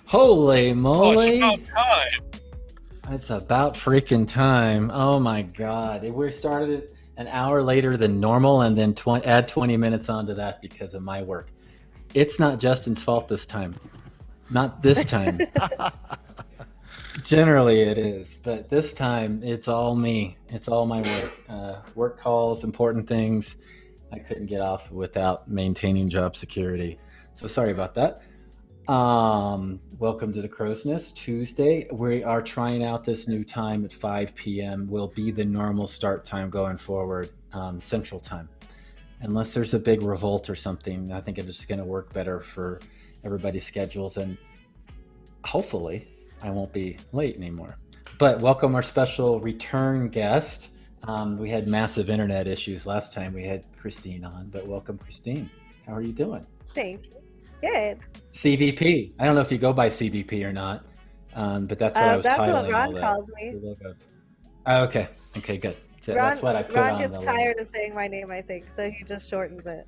Holy Oh, it's about moly! time. It's about freaking time. Oh my god. We started it an hour later than normal and then add 20 minutes onto that because of my work. It's not Justin's fault this time. Not this time. Generally it is, but this time it's all me. It's all my work. Work calls, important things. I couldn't get off without maintaining job security. So sorry about that. Welcome to the Crow's Nest Tuesday. We are trying out this new time at 5 p.m. Will be the normal start time going forward, Central Time. Unless there's a big revolt or something, I think it's going to work better for everybody's schedules, and hopefully I won't be late anymore. But welcome our special return guest. We had massive internet issues last time we had Christine on, but welcome, Christine. How are you doing? Thank you. Good. CVP. I don't know if you go by CVP or not, but that's what I was That's titling what Ron all calls the me. logos. Oh, okay, good. So Ron, that's what I put Ron on gets the tired of saying my name, I think, so he just shortens it.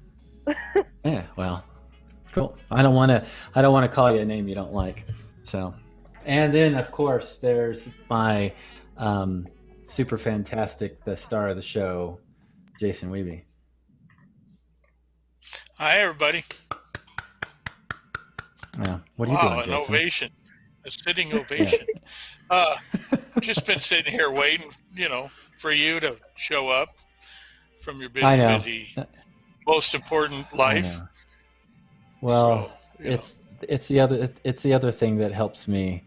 Yeah, well, cool. I don't want to call you a name you don't like. So, and then of course there's my super fantastic, the star of the show, Jason Weeby. Hi, everybody. Yeah. What are you Wow, doing, an Jason? ovation. A sitting ovation. Just been sitting here waiting, for you to show up from your I know. busy, most important life. Well, So, it's the other thing that helps me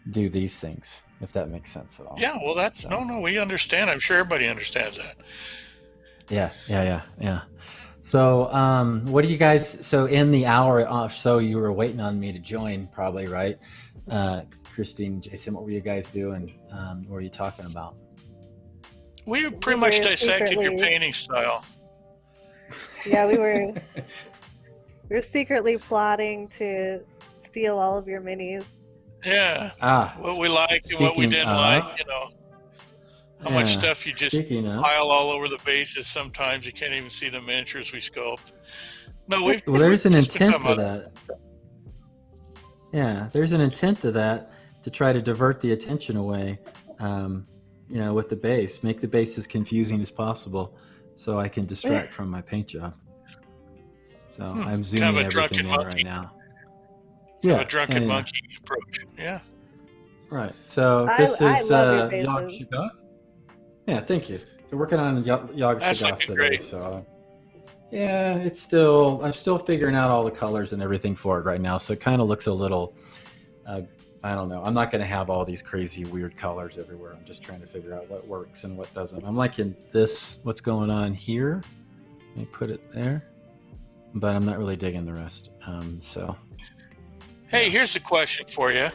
do these things, if that makes sense at all. Yeah, well, no, we understand. I'm sure everybody understands that. Yeah. So, what do you guys? So, in the hour or so you were waiting on me to join, probably, right? Christine, Jason, what were you guys doing? What were you talking about? We pretty much dissected your painting style. Yeah, we were secretly plotting to steal all of your minis. Yeah. What we liked and what we didn't like, How much stuff you just pile all over the bases. Sometimes you can't even see the miniatures we sculpt. No, there's an intent to that. Yeah, there's an intent to that to try to divert the attention away. With the base, make the base as confusing as possible, so I can distract from my paint job. So I'm zooming everything in right now. Yeah, a drunken monkey approach. Yeah. Right. So this is Yog Shagath. Yeah, thank you. So working on Yog Shagath today. Great. So yeah, I'm still figuring out all the colors and everything for it right now. So it kind of looks a little, I don't know. I'm not going to have all these crazy weird colors everywhere. I'm just trying to figure out what works and what doesn't. I'm liking what's going on here. Let me put it there, but I'm not really digging the rest. Hey, here's a question for you.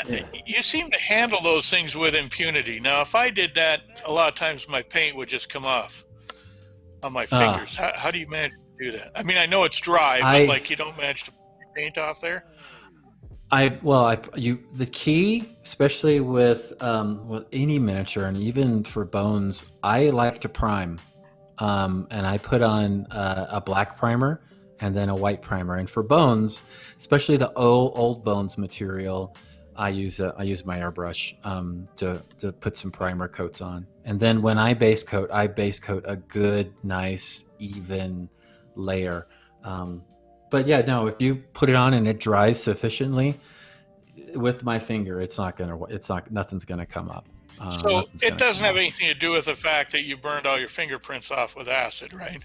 Yeah. You seem to handle those things with impunity. Now, if I did that, a lot of times my paint would just come off on my fingers. How do you manage to do that? I mean, I know it's dry, but you don't manage to paint off there? The key, especially with any miniature and even for bones, I like to prime, and I put on a black primer and then a white primer. And for bones, especially the old bones material, I use my airbrush to put some primer coats on. And then when I base coat a good, nice, even layer. But yeah, no, if you put it on and it dries sufficiently, with my finger, nothing's gonna come up. So it doesn't have anything to do with the fact that you burned all your fingerprints off with acid, right?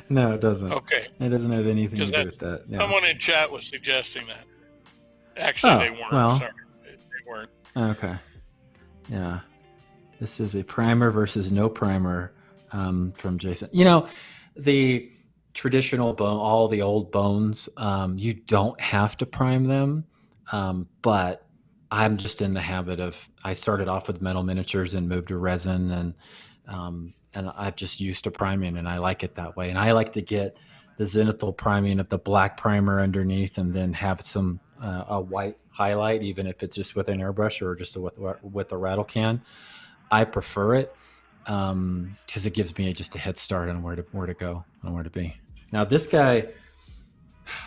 No, it doesn't. Okay. It doesn't have anything to do with that. Yeah. Someone in chat was suggesting that. Actually, they weren't. Well, sorry, they weren't. Okay. Yeah. This is a primer versus no primer from Jason. The traditional bone, all the old bones, you don't have to prime them, but I'm just in the habit of. I started off with metal miniatures and moved to resin, and I've just used to priming, and I like it that way. And I like to get the zenithal priming of the black primer underneath, and then have some a white highlight, even if it's just with an airbrush or just with a rattle can. I prefer it because it gives me just a head start on where to go and where to be. Now this guy,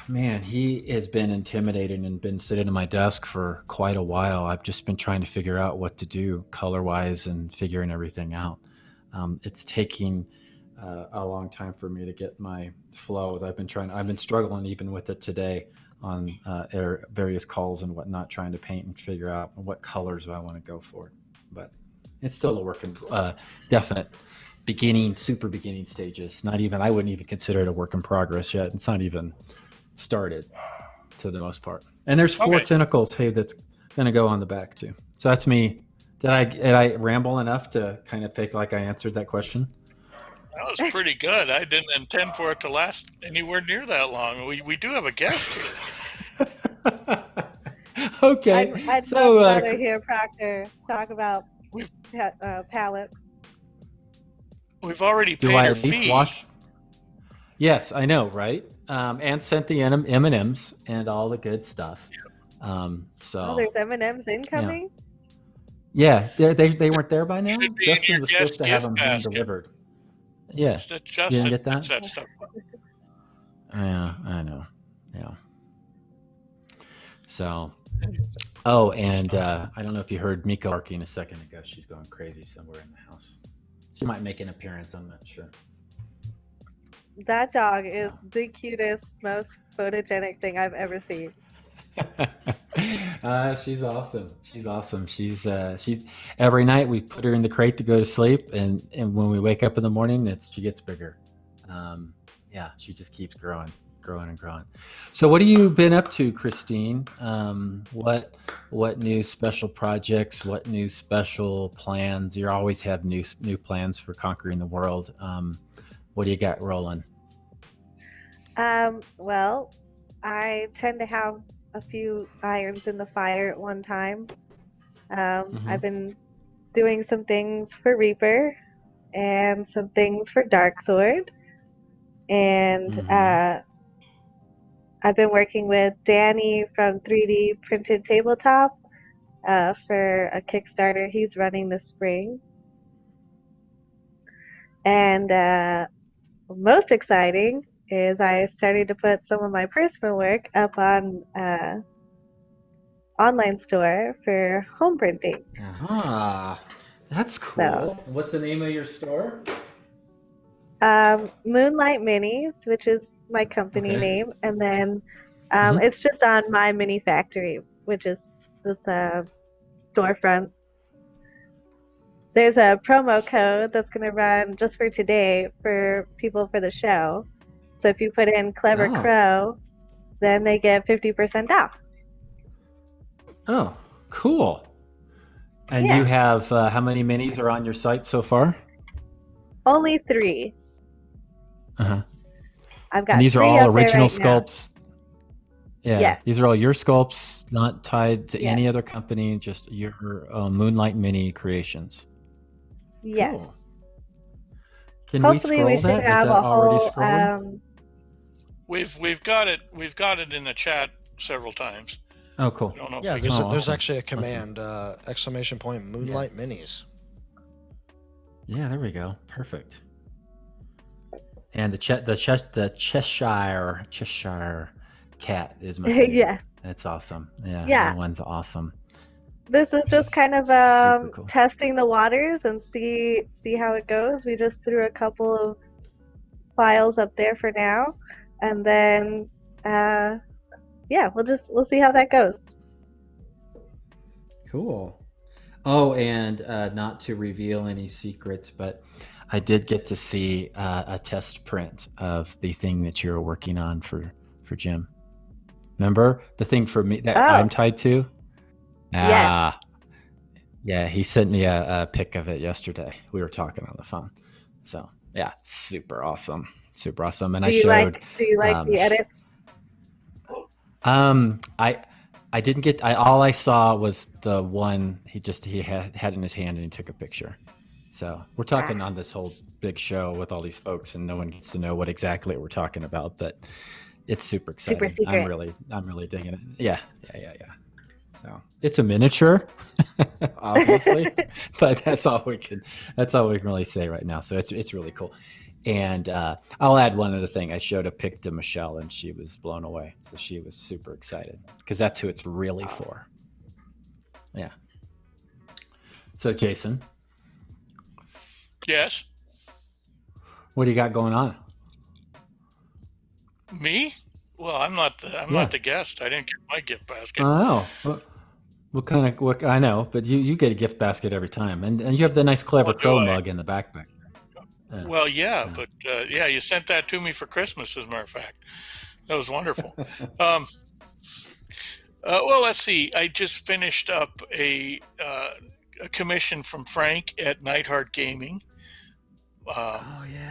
Man, he has been intimidating and been sitting at my desk for quite a while. I've just been trying to figure out what to do color wise and figuring everything out. It's taking a long time for me to get my flows. I've been struggling even with it today on various calls and whatnot, trying to paint and figure out what colors I want to go for. But it's still a work in definite super beginning stages. Not even, I wouldn't even consider it a work in progress yet. It's not even started to the most part. And there's four tentacles, hey, that's going to go on the back too. So that's me. Did I ramble enough to kind of fake like I answered that question? That was pretty good. I didn't intend for it to last anywhere near that long. We do have a guest here. Okay. I'd much rather hear Proctor talk about palettes. We've already paid her fee. Wash? Yes, I know, right? And sent the M&Ms and all the good stuff. There's M&Ms incoming? Yeah, they weren't there by now? Justin was supposed to have them hand delivered. Yeah. Justin, you didn't get that? that stuff. Yeah, I know. Yeah. So, and I don't know if you heard Miko barking a second ago. She's going crazy somewhere in the house. She might make an appearance, I'm not sure. That dog is the cutest, most photogenic thing I've ever seen. She's awesome. She's every night we put her in the crate to go to sleep, and when we wake up in the morning, she gets bigger. She just keeps growing and growing. So what have you been up to, Christine? What new special projects, what new special plans? You always have new plans for conquering the world. What do you got rolling? Well, I tend to have a few irons in the fire at one time. I've been doing some things for Reaper and some things for Dark Sword. And I've been working with Danny from 3D Printed Tabletop for a Kickstarter he's running this spring. And most exciting is I started to put some of my personal work up on online store for home printing. That's cool. So, what's the name of your store? Moonlight Minis, which is my company name, and then it's just on My Mini Factory, which is this storefront. There's a promo code that's going to run just for today for people for the show. So if you put in Clever Crow, then they get 50% off. Oh, cool. And you have, how many minis are on your site so far? Only 3. I've got and these are all original sculpts. Yeah, yes. These are all your sculpts, not tied to any other company, just your Moonlight Mini creations. Yes. Cool. Can Hopefully we should that? have a whole. We've got it. We've got it in the chat several times. Oh, cool. I don't know there's actually a command, ! Moonlight Minis. Yeah, there we go. Perfect. And the Cheshire cat is my favorite. Yeah. That's awesome. Yeah. That one's awesome. This is just kind of cool. Testing the waters and see how it goes. We just threw a couple of files up there for now, and then we'll see how that goes. Cool. Oh, and not to reveal any secrets, but I did get to see a test print of the thing that you're working on for Jim. Remember the thing for me that I'm tied to? Yes. Yeah, he sent me a pic of it yesterday. We were talking on the phone. So yeah, super awesome. And do you like the edits? I didn't get. All I saw was the one he had in his hand and he took a picture. So we're talking on this whole big show with all these folks, and no one gets to know what exactly we're talking about. But it's super exciting. Super secret. I'm really digging it. Yeah. So it's a miniature, obviously, but that's all we can really say right now. So it's really cool. And I'll add one other thing. I showed a pic to Michelle, and she was blown away. So she was super excited because that's who it's really for. Yeah. So Jason, Yes. what do you got going on? Me? Well, I'm not the guest. I didn't get my gift basket. Oh, what kind of what? I know, but you get a gift basket every time, and you have the nice clever Well, do crow I? mug in the backpack. Well, yeah, but yeah, you sent that to me for Christmas, as a matter of fact. That was wonderful. Well, let's see. I just finished up a commission from Frank at Nightheart Gaming.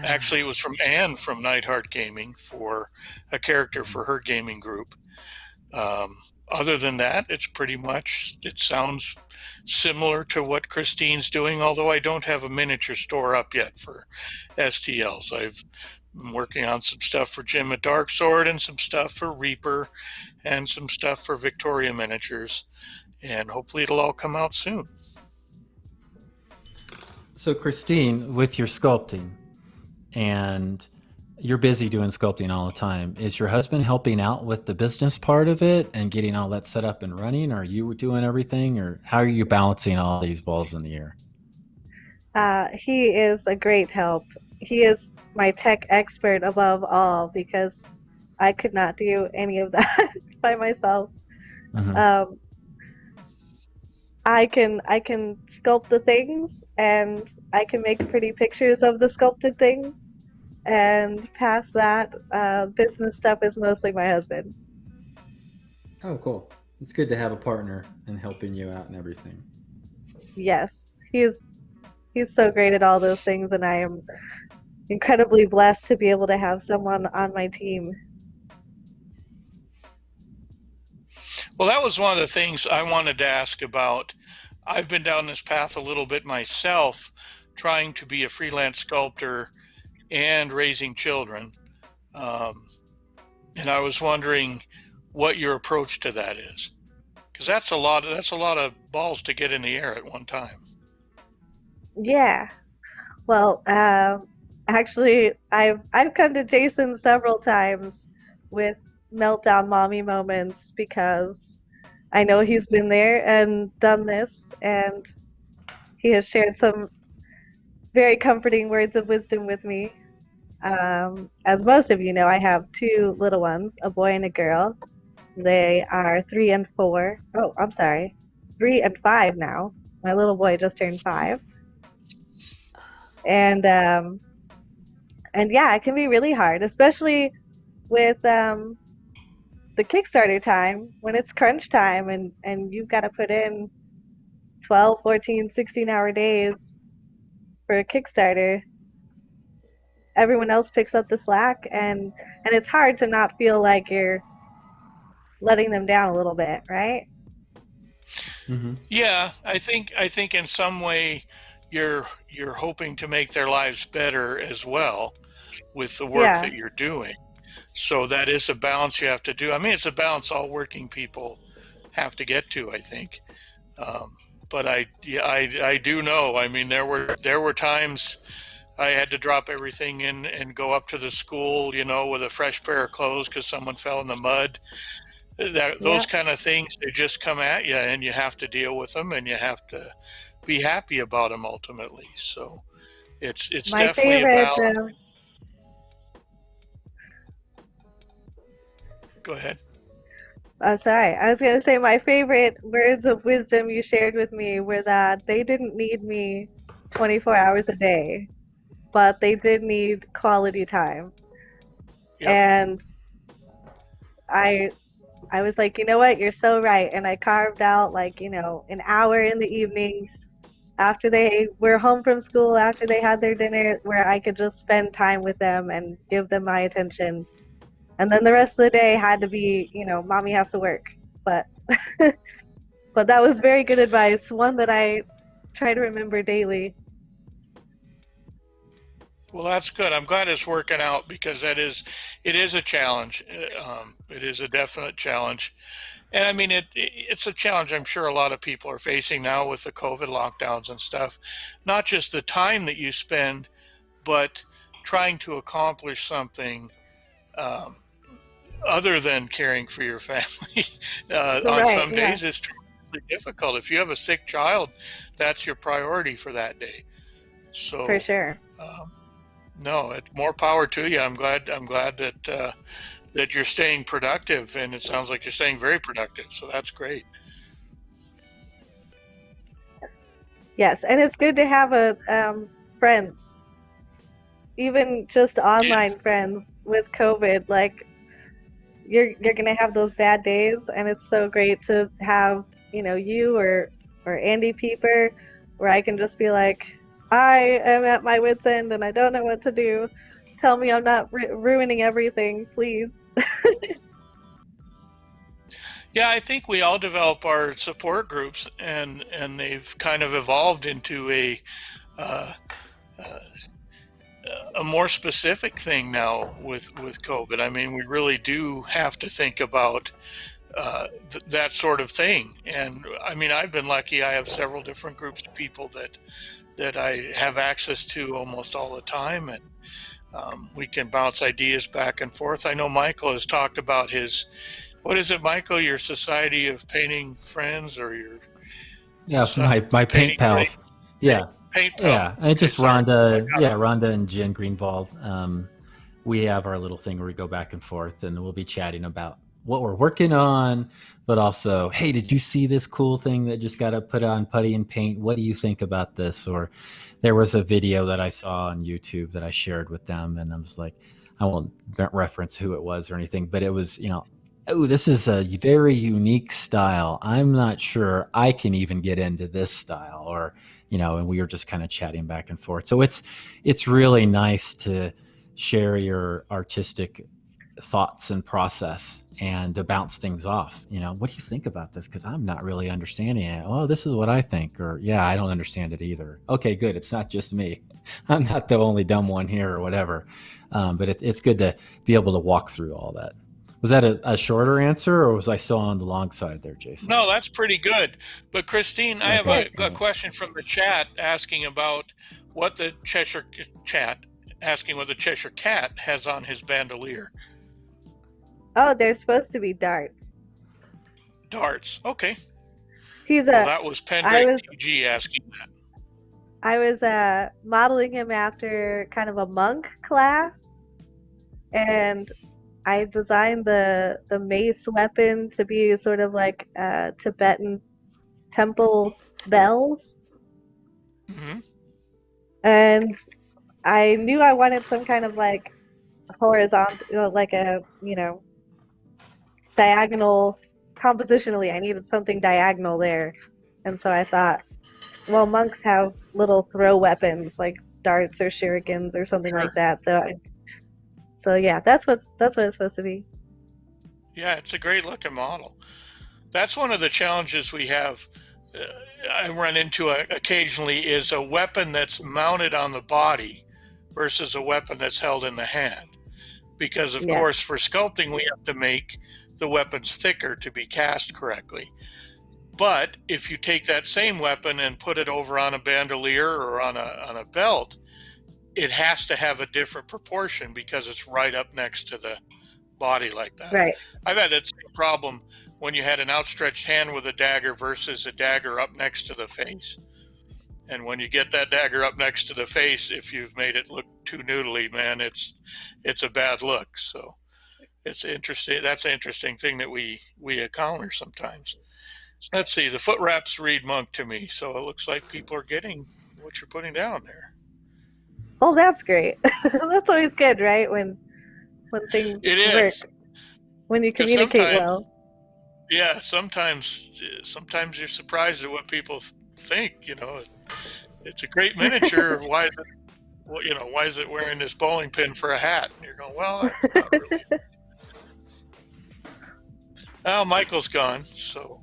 Actually, it was from Anne from Nightheart Gaming for a character for her gaming group. Other than that, it sounds similar to what Christine's doing, although I don't have a miniature store up yet for STLs. I've been working on some stuff for Jim at Dark Sword and some stuff for Reaper and some stuff for Victoria Miniatures, and hopefully it'll all come out soon. So Christine, with your sculpting, and you're busy doing sculpting all the time, is your husband helping out with the business part of it and getting all that set up and running? Or are you doing everything, or how are you balancing all these balls in the air? He is a great help. He is my tech expert above all because I could not do any of that by myself. Mm-hmm. I can sculpt the things, and I can make pretty pictures of the sculpted things. And past that, business stuff is mostly my husband. Oh, cool. It's good to have a partner and helping you out and everything. Yes, he's so great at all those things, and I am incredibly blessed to be able to have someone on my team. Well, that was one of the things I wanted to ask about. I've been down this path a little bit myself, trying to be a freelance sculptor and raising children. And I was wondering what your approach to that is, because that's a lot of balls to get in the air at one time. Yeah. Well, actually, I've come to Jason several times with meltdown mommy moments because I know he's been there and done this, and he has shared some very comforting words of wisdom with me. As most of you know, I have two little ones, a boy and a girl. They are 3 and 4. Oh, I'm sorry, 3 and 5 now. My little boy just turned 5. And yeah, it can be really hard, especially with the Kickstarter time when it's crunch time and you've got to put in 12, 14, 16-hour days for a Kickstarter. Everyone else picks up the slack, and it's hard to not feel like you're letting them down a little bit, right? Mm-hmm. Yeah, I think in some way you're hoping to make their lives better as well with the work that you're doing. So that is a balance you have to do. I mean, it's a balance all working people have to get to, I think. But I do know. I mean, there were times I had to drop everything in and go up to the school, with a fresh pair of clothes because someone fell in the mud. Those kind of things, they just come at you, and you have to deal with them, and you have to be happy about them ultimately. So it's my definitely favorite, a balance. Go ahead. Sorry, I was going to say my favorite words of wisdom you shared with me were that they didn't need me 24 hours a day, but they did need quality time. Yep. And I was like, you know what, you're so right. And I carved out an hour in the evenings after they were home from school, after they had their dinner, where I could just spend time with them and give them my attention. And then the rest of the day had to be, mommy has to work. But but that was very good advice, one that I try to remember daily. Well, that's good. I'm glad it's working out because it is a challenge. It is a definite challenge. And I mean, it's a challenge I'm sure a lot of people are facing now with the COVID lockdowns and stuff. Not just the time that you spend, but trying to accomplish something other than caring for your family on some days is tremendously difficult. If you have a sick child, that's your priority for that day. So for sure. No, it's more power to you. I'm glad that that you're staying productive, and it sounds like you're staying very productive. So that's great. Yes, and it's good to have friends, even just online friends with COVID. Like you're gonna have those bad days, and it's so great to have you or Andy Pieper, where I can just be like, I am at my wit's end and I don't know what to do. Tell me I'm not ruining everything, please. Yeah, I think we all develop our support groups, and they've kind of evolved into a more specific thing now with COVID. I mean, we really do have to think about that sort of thing. And I mean, I've been lucky. I have several different groups of people that I have access to almost all the time, and we can bounce ideas back and forth. I know Michael has talked about his, what is it, Michael? Your Society of Painting Friends, or your my paint pals. Yeah, paint pal. Yeah, and just Rhonda. Yeah, Rhonda and Jen Greenwald. We have our little thing where we go back and forth, and we'll be chatting about what we're working on, but also, hey, did you see this cool thing that just got put on Putty and Paint? What do you think about this? Or there was a video that I saw on YouTube that I shared with them, and I was like, I won't reference who it was or anything, but it was, oh, this is a very unique style. I'm not sure I can even get into this style, or, and we were just kind of chatting back and forth. So it's really nice to share your artistic thoughts and process and to bounce things off. What do you think about this? Because I'm not really understanding it. Oh, this is what I think. Or, yeah, I don't understand it either. Okay, good. It's not just me. I'm not the only dumb one here or whatever. But it's good to be able to walk through all that. Was that a shorter answer, or was I still on the long side there, Jason? No, that's pretty good. But Christine, I have a question from the chat asking about what the Cheshire Cat has on his bandolier. Oh, they're supposed to be darts. Darts. Okay. That was Pendrake TG asking that. I was modeling him after kind of a monk class, and I designed the mace weapon to be sort of like Tibetan temple bells. Mm-hmm. And I knew I wanted some kind of like horizontal, like a, diagonal, compositionally, I needed something diagonal there. And so I thought, well, monks have little throw weapons like darts or shurikens or something like that. So yeah, that's what it's supposed to be. Yeah, it's a great looking model. That's one of the challenges we have. I run into occasionally is a weapon that's mounted on the body versus a weapon that's held in the hand. Because of course, for sculpting, we have to make the weapons thicker to be cast correctly. But if you take that same weapon and put it over on a bandolier or on a belt, it has to have a different proportion because it's right up next to the body like that. Right. I've had that same problem when you had an outstretched hand with a dagger versus a dagger up next to the face. And when you get that dagger up next to the face, if you've made it look too noodly, man, it's a bad look. So it's interesting. That's an interesting thing that we encounter sometimes. Let's see. The foot wraps read monk to me, so it looks like people are getting what you're putting down there. Oh, that's great. That's always good, right? When things work. When you communicate well. Yeah, sometimes you're surprised at what people think. It's a great miniature. Why is it wearing this bowling pin for a hat? And you're going, well, that's not really. Well, Michael's gone, so.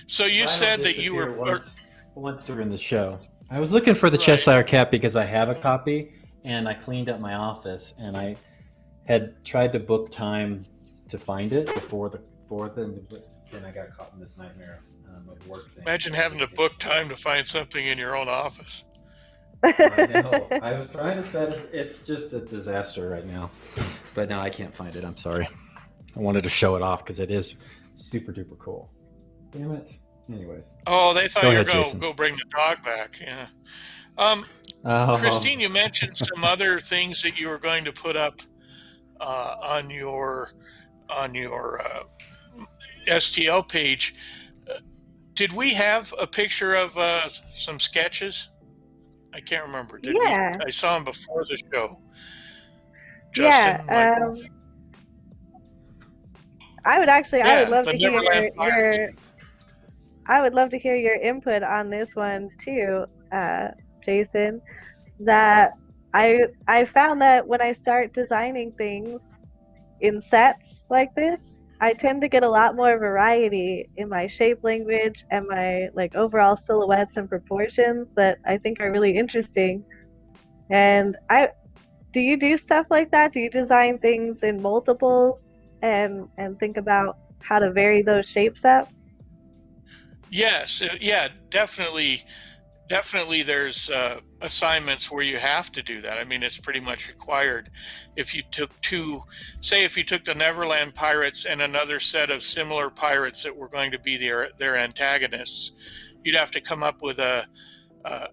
So you said that you were once during the show. I was looking for the Cheshire Cat because I have a copy, and I cleaned up my office, and I had tried to book time to find it before the 4th, and then I got caught in this nightmare of work thing. Imagine having to book time to find something in your own office. I know. I was trying to set it. It's just a disaster right now. But now I can't find it. I'm sorry. I wanted to show it off because it is super duper cool. Damn it. Anyways. Oh, they thought Go you were ahead, going to Jason. go bring the dog back. Yeah. Christine, you mentioned some other things that you were going to put up on your STL page. Did we have a picture of some sketches? I can't remember. Did we? Yeah. I saw them before the show. Justin, Yeah. I would love the to hear Neverland Pirates. I would love to hear your input on this one too, Jason. That I found that when I start designing things in sets like this, I tend to get a lot more variety in my shape language and my like overall silhouettes and proportions that I think are really interesting. And do you do stuff like that? Do you design things in multiples and think about how to vary those shapes up? Yes, yeah, definitely. Definitely, there's assignments where you have to do that. I mean, it's pretty much required. If you took if you took the Neverland Pirates and another set of similar pirates that were going to be their antagonists, you'd have to come up with a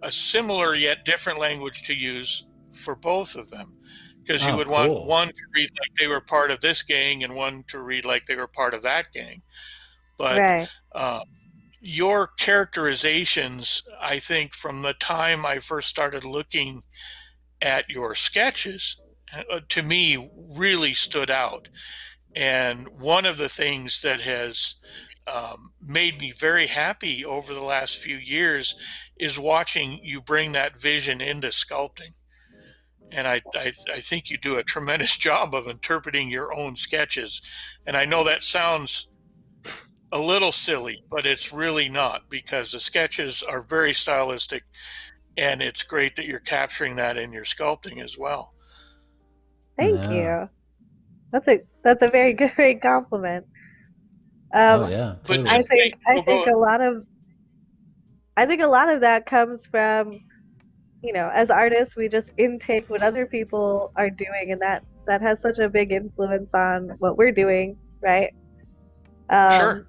similar yet different language to use for both of them, because you would want one to read like they were part of this gang and one to read like they were part of that gang. But Right. Your characterizations, I think, from the time I first started looking at your sketches, to me, really stood out. And one of the things that has made me very happy over the last few years is watching you bring that vision into sculpting. And I think you do a tremendous job of interpreting your own sketches. And I know that sounds a little silly, but it's really not, because the sketches are very stylistic, and it's great that you're capturing that in your sculpting as well. Thank you. That's a very great compliment. Yeah, totally. I think a lot of that comes from, as artists, we just intake what other people are doing, and that has such a big influence on what we're doing, right? Sure.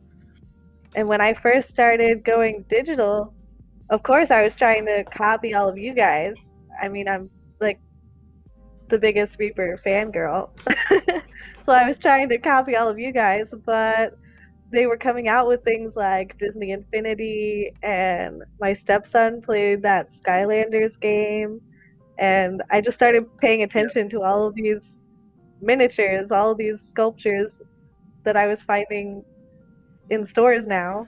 And when I first started going digital, of course I was trying to copy all of you guys. I mean, I'm like the biggest Reaper fangirl. So I was trying to copy all of you guys, but they were coming out with things like Disney Infinity, and my stepson played that Skylanders game, and I just started paying attention to all of these miniatures, all of these sculptures that I was finding in stores now.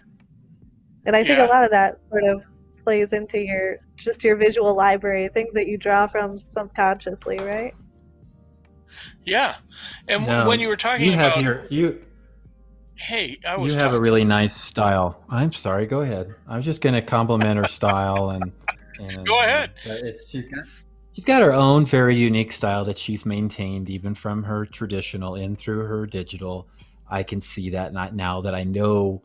And I think a lot of that sort of plays into your visual library, things that you draw from subconsciously, right? Yeah. And when you were talking about hey, you have a really nice style. I'm sorry, go ahead. I was just going to compliment her style and go ahead. She's got her own very unique style that she's maintained even from her traditional in through her digital. I can see that now that I know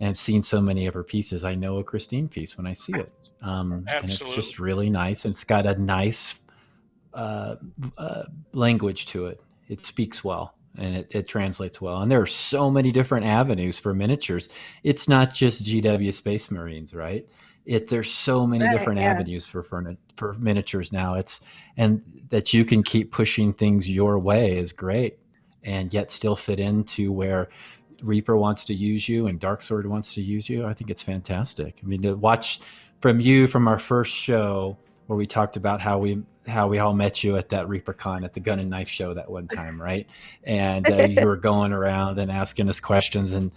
and have seen so many of her pieces. I know a Christine piece when I see it. And it's just really nice. And it's got a nice language to it. It speaks well, and it translates well. And there are so many different avenues for miniatures. It's not just GW Space Marines, right? There's so many different avenues for miniatures now. And that you can keep pushing things your way is great, and yet still fit into where Reaper wants to use you and Darksword wants to use you. I think it's fantastic. I mean, to watch from our first show where we talked about how we all met you at that ReaperCon at the Gun and Knife show that one time, right? And you were going around and asking us questions, and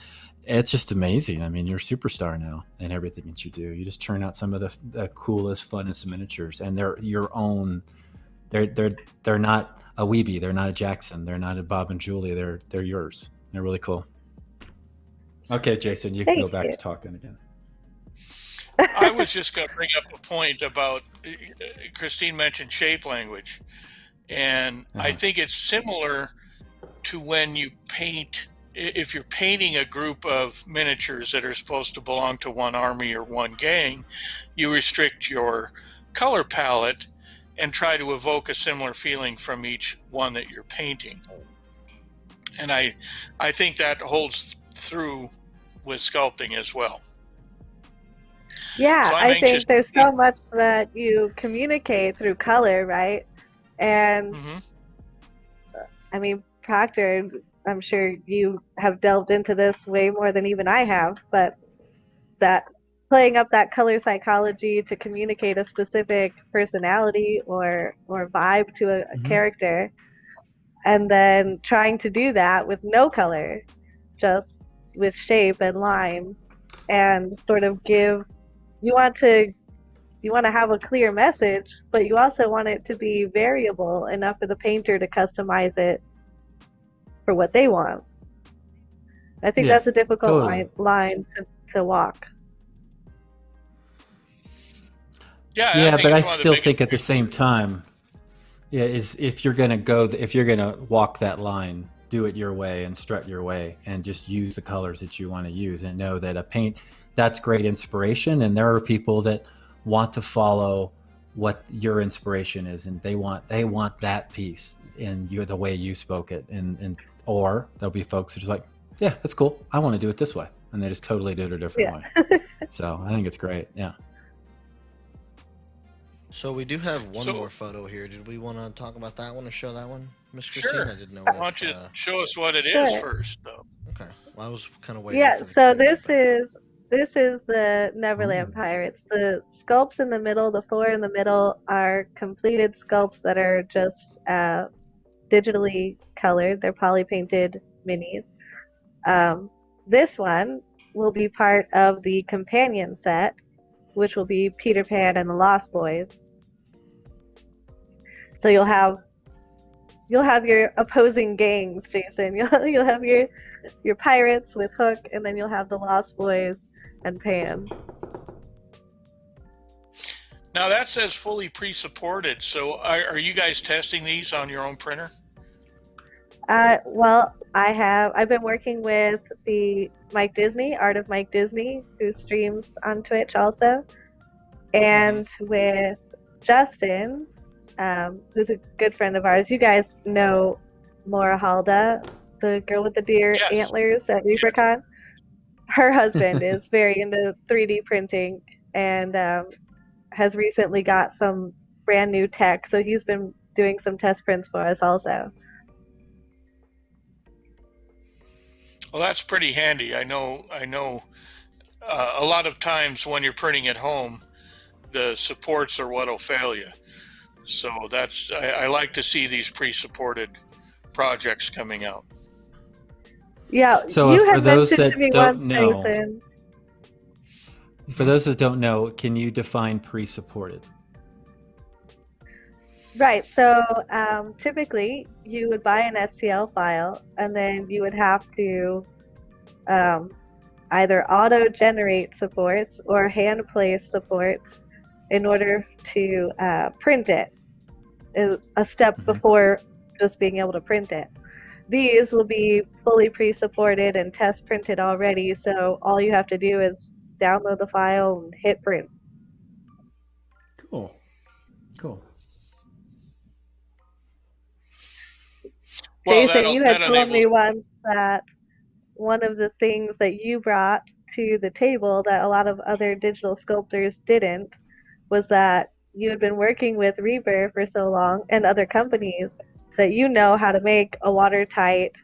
it's just amazing. I mean, you're a superstar now in everything that you do. You just turn out some of the coolest, funnest miniatures, and they're your own. They're not a Weeby. They're not a Jackson. They're not a Bob and Julie. They're yours. They're really cool. Okay, Jason, you can go back to talking again. I was just going to bring up a point about Christine mentioned shape language, and I think it's similar to when you paint. If you're painting a group of miniatures that are supposed to belong to one army or one gang, you restrict your color palette and try to evoke a similar feeling from each one that you're painting. And I think that holds through with sculpting as well. Yeah, So I think there's so much that you communicate through color, right? And I mean, Proctor, I'm sure you have delved into this way more than even I have, but that playing up that color psychology to communicate a specific personality or vibe to a character, and then trying to do that with no color, just with shape and line, and sort of give you want to have a clear message, but you also want it to be variable enough for the painter to customize it for what they want. I think that's a difficult line to walk. Yeah, but I still think at the same time, is if you're gonna walk that line, do it your way and strut your way, and just use the colors that you want to use, and know that a paint, that's great inspiration, and there are people that want to follow what your inspiration is, and they want that piece in the way you spoke it, and or there'll be folks that are just like, yeah, that's cool, I want to do it this way, and they just totally do it a different way. So I think it's great. Yeah. So we do have one more photo here. Did we want to talk about that one or show that one, Miss Christine? Sure. I didn't know. Why don't you show us what it is first, though? Okay. Well, I was kind of waiting. Yeah. So this is the Neverland Pirates. The sculpts in the middle, the four in the middle, are completed sculpts that are just digitally colored. They're poly painted minis. This one will be part of the companion set, which will be Peter Pan and the Lost Boys. So you'll have your opposing gangs, Jason. You'll have your pirates with Hook, and then you'll have the Lost Boys and Pan. Now that says fully pre-supported. So are you guys testing these on your own printer? Well, I've been working with the Mike Disney, Art of Mike Disney, who streams on Twitch also, and with Justin, who's a good friend of ours. You guys know Maura Halda, the girl with the deer antlers at ReaperCon. Her husband is very into 3D printing and has recently got some brand new tech, so he's been doing some test prints for us also. Well, that's pretty handy. I know. A lot of times when you're printing at home, the supports are what'll fail you. So I like to see these pre-supported projects coming out. Yeah. So you for those mentioned that to me don't once, know, Jason. For those that don't know, can you define pre-supported? Right. So typically, you would buy an STL file, and then you would have to either auto-generate supports or hand-place supports in order to print it. Is a step before just being able to print it. These will be fully pre-supported and test printed already, so all you have to do is download the file and hit print. Cool. Jason, you had told me once that one of the things that you brought to the table that a lot of other digital sculptors didn't was that you had been working with Reaper for so long and other companies that you know how to make a watertight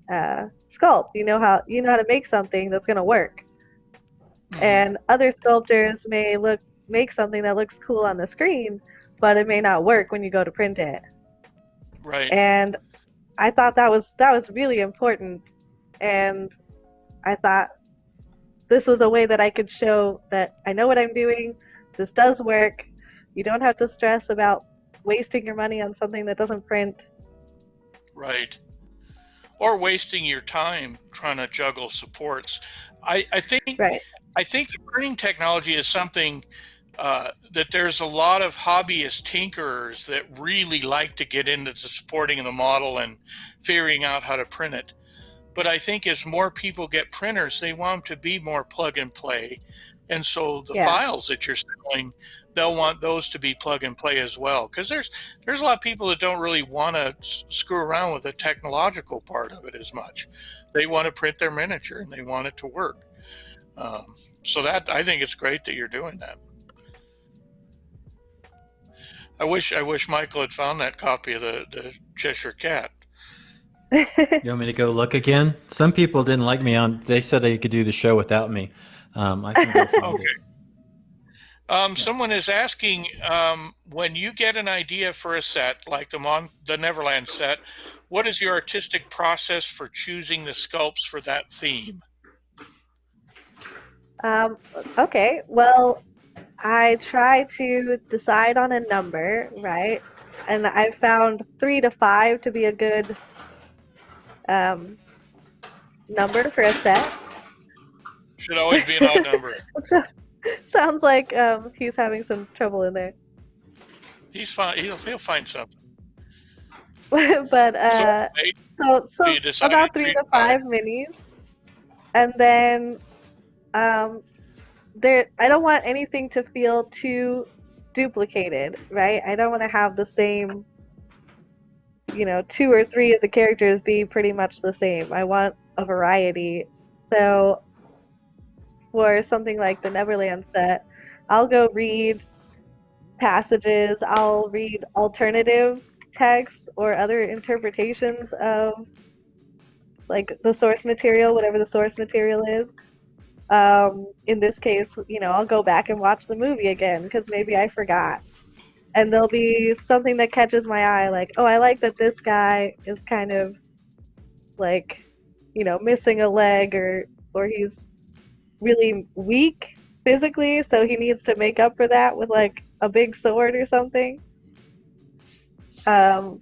sculpt. You know how to make something that's going to work. And other sculptors may make something that looks cool on the screen, but it may not work when you go to print it. Right. And I thought that was really important, and I thought this was a way that I could show that I know what I'm doing. This does work. You don't have to stress about wasting your money on something that doesn't print. Right. Or wasting your time trying to juggle supports. I think the printing technology is something that there's a lot of hobbyist tinkerers that really like to get into the supporting of the model and figuring out how to print it. But I think as more people get printers, they want them to be more plug and play, And so the Yeah. files that you're selling, they'll want those to be plug and play as well. Because there's a lot of people that don't really want to screw around with the technological part of it as much. They want to print their miniature and they want it to work. So that, I think it's great that you're doing that. I wish Michael had found that copy of the Cheshire Cat. You want me to go look again? Some people didn't like me on. They said they could do the show without me. I can go find Okay. it. Someone is asking, when you get an idea for a set, like the Neverland set, what is your artistic process for choosing the sculpts for that theme? Okay, well, I try to decide on a number, right? And I found 3 to 5 to be a good number for a set. Should always be an odd number. Sounds like he's having some trouble in there. He's fine. He'll find something. But so you decided about 3 to 5 minis, and then I don't want anything to feel too duplicated, right? I don't want to have the same, 2 or 3 of the characters be pretty much the same. I want a variety. So for something like the Neverland set, I'll go read passages, I'll read alternative texts or other interpretations of like the source material, whatever the source material is. In this case, I'll go back and watch the movie again because maybe I forgot. And there'll be something that catches my eye, like, oh, I like that this guy is kind of like, missing a leg or he's really weak physically, so he needs to make up for that with like a big sword or something. So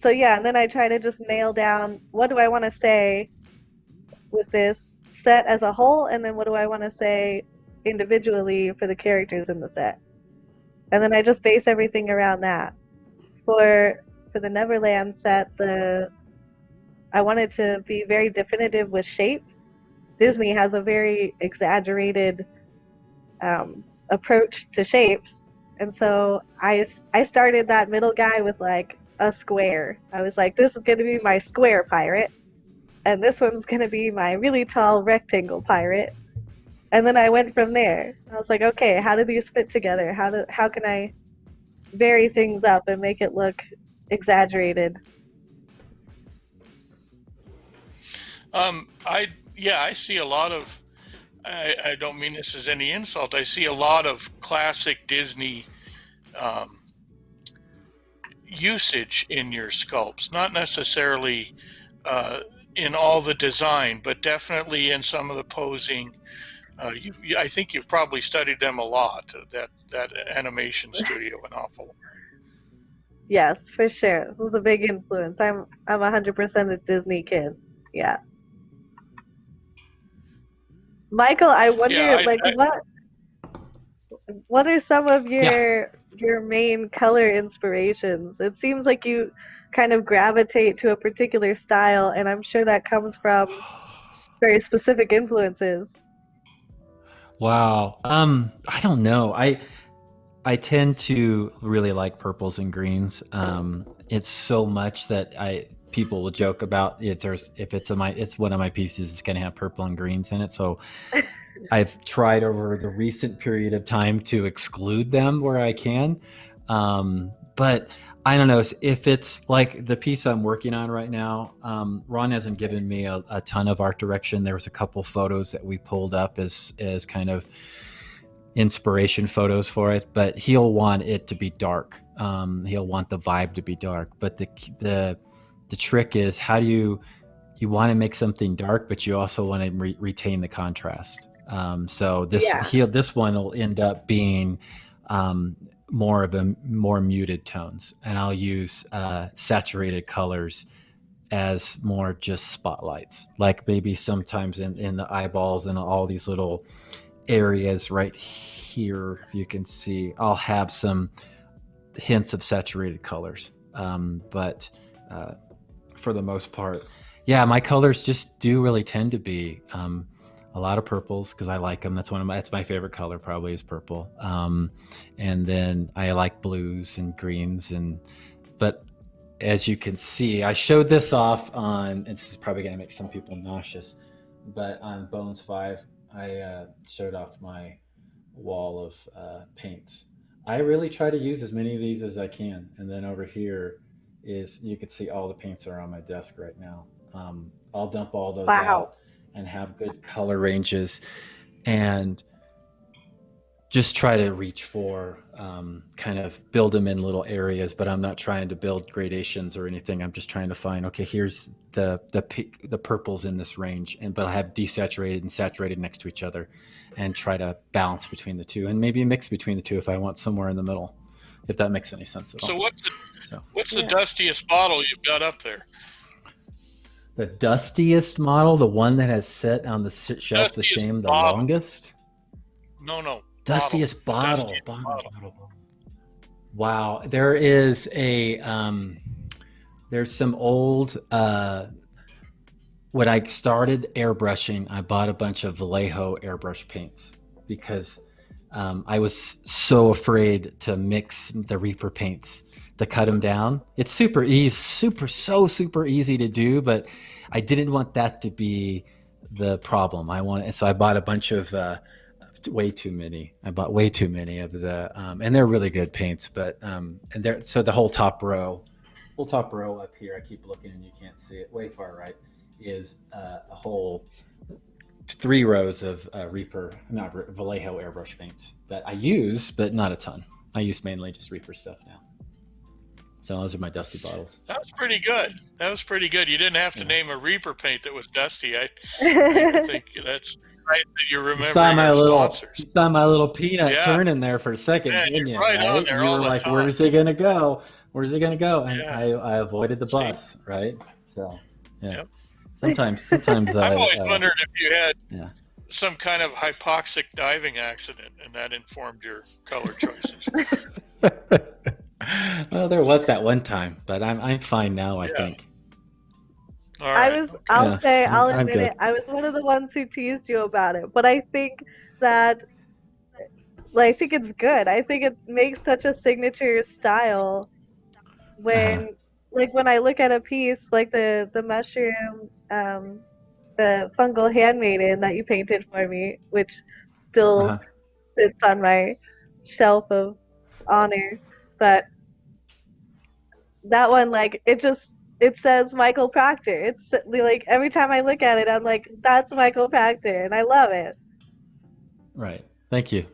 yeah, and then I try to just nail down what do I want to say with this set as a whole, and then what do I want to say individually for the characters in the set. And then I just base everything around that. For the Neverland set, I wanted to be very definitive with shape. Disney has a very exaggerated approach to shapes, and so I started that middle guy with like a square. I was like, this is going to be my square pirate, and this one's going to be my really tall rectangle pirate. And then I went from there. I was like, okay, how do these fit together? How can I vary things up and make it look exaggerated? I see a lot of, I don't mean this as any insult, I see a lot of classic Disney usage in your sculpts, not necessarily in all the design, but definitely in some of the posing. I think you've probably studied them a lot, that animation studio an awful. Yes, for sure. It was a big influence. I'm 100% a Disney kid. Yeah. Michael, I wonder, what are some of your main color inspirations? It seems like you kind of gravitate to a particular style, and I'm sure that comes from very specific influences. Wow. I don't know. I tend to really like purples and greens. It's so much that people will joke about it's one of my pieces, it's going to have purple and greens in it. So I've tried over the recent period of time to exclude them where I can. But I don't know if it's like the piece I'm working on right now. Ron hasn't given me a ton of art direction. There was a couple photos that we pulled up as kind of inspiration photos for it, but he'll want it to be dark. He'll want the vibe to be dark. But the trick is, how do you want to make something dark, but you also want to retain the contrast. So this one will end up being more muted tones, and I'll use saturated colors as more just spotlights, like maybe sometimes in the eyeballs and all these little areas right here, if you can see, I'll have some hints of saturated colors. But for the most part, yeah, my colors just do really tend to be a lot of purples because I like them. That's my favorite color, probably, is purple. And then I like blues and greens, but as you can see, I showed this off on, and this is probably going to make some people nauseous, but on Bones 5, I showed off my wall of paints. I really try to use as many of these as I can. And then over here is, you can see all the paints are on my desk right now. I'll dump all those out and have good color ranges and just try to reach for kind of build them in little areas, but I'm not trying to build gradations or anything. I'm just trying to find, okay, here's the purples in this range, but I have desaturated and saturated next to each other, and try to balance between the two, and maybe mix between the two if I want somewhere in the middle, if that makes any sense at all. So what's the dustiest bottle you've got up there? The dustiest model, the one that has sat on the shelf the same the longest? No. Dustiest bottle. Wow. There is there's some old, when I started airbrushing, I bought a bunch of Vallejo airbrush paints because I was so afraid to mix the Reaper paints, to cut them down. It's super easy to do, but I didn't want that to be the problem. So I bought a bunch of, way too many. I bought way too many of the, and they're really good paints, but, so the whole top row up here, I keep looking and you can't see it, way far right, is a whole 3 rows of Vallejo airbrush paints that I use, but not a ton. I use mainly just Reaper stuff now. So those are my dusty bottles. That was pretty good. You didn't have to name a Reaper paint that was dusty. I think that's right that you remember your sponsors. You saw my little peanut turning there for a second, didn't you? Right on there. You were like, time. Where's he gonna go? And I avoided the bus, right? So yeah. Yep. Sometimes I've always wondered if you had some kind of hypoxic diving accident and that informed your color choices. Well, there was that one time, but I'm fine now, I think. All right. I'll admit it. I was one of the ones who teased you about it, but I think that, I think it's good. I think it makes such a signature style when, when I look at a piece like the mushroom, the fungal handmaiden that you painted for me, which still sits on my shelf of honor, but that one, it says Michael Proctor. It's like every time I look at it, I'm like, that's Michael Proctor, and I love it. Right. Thank you.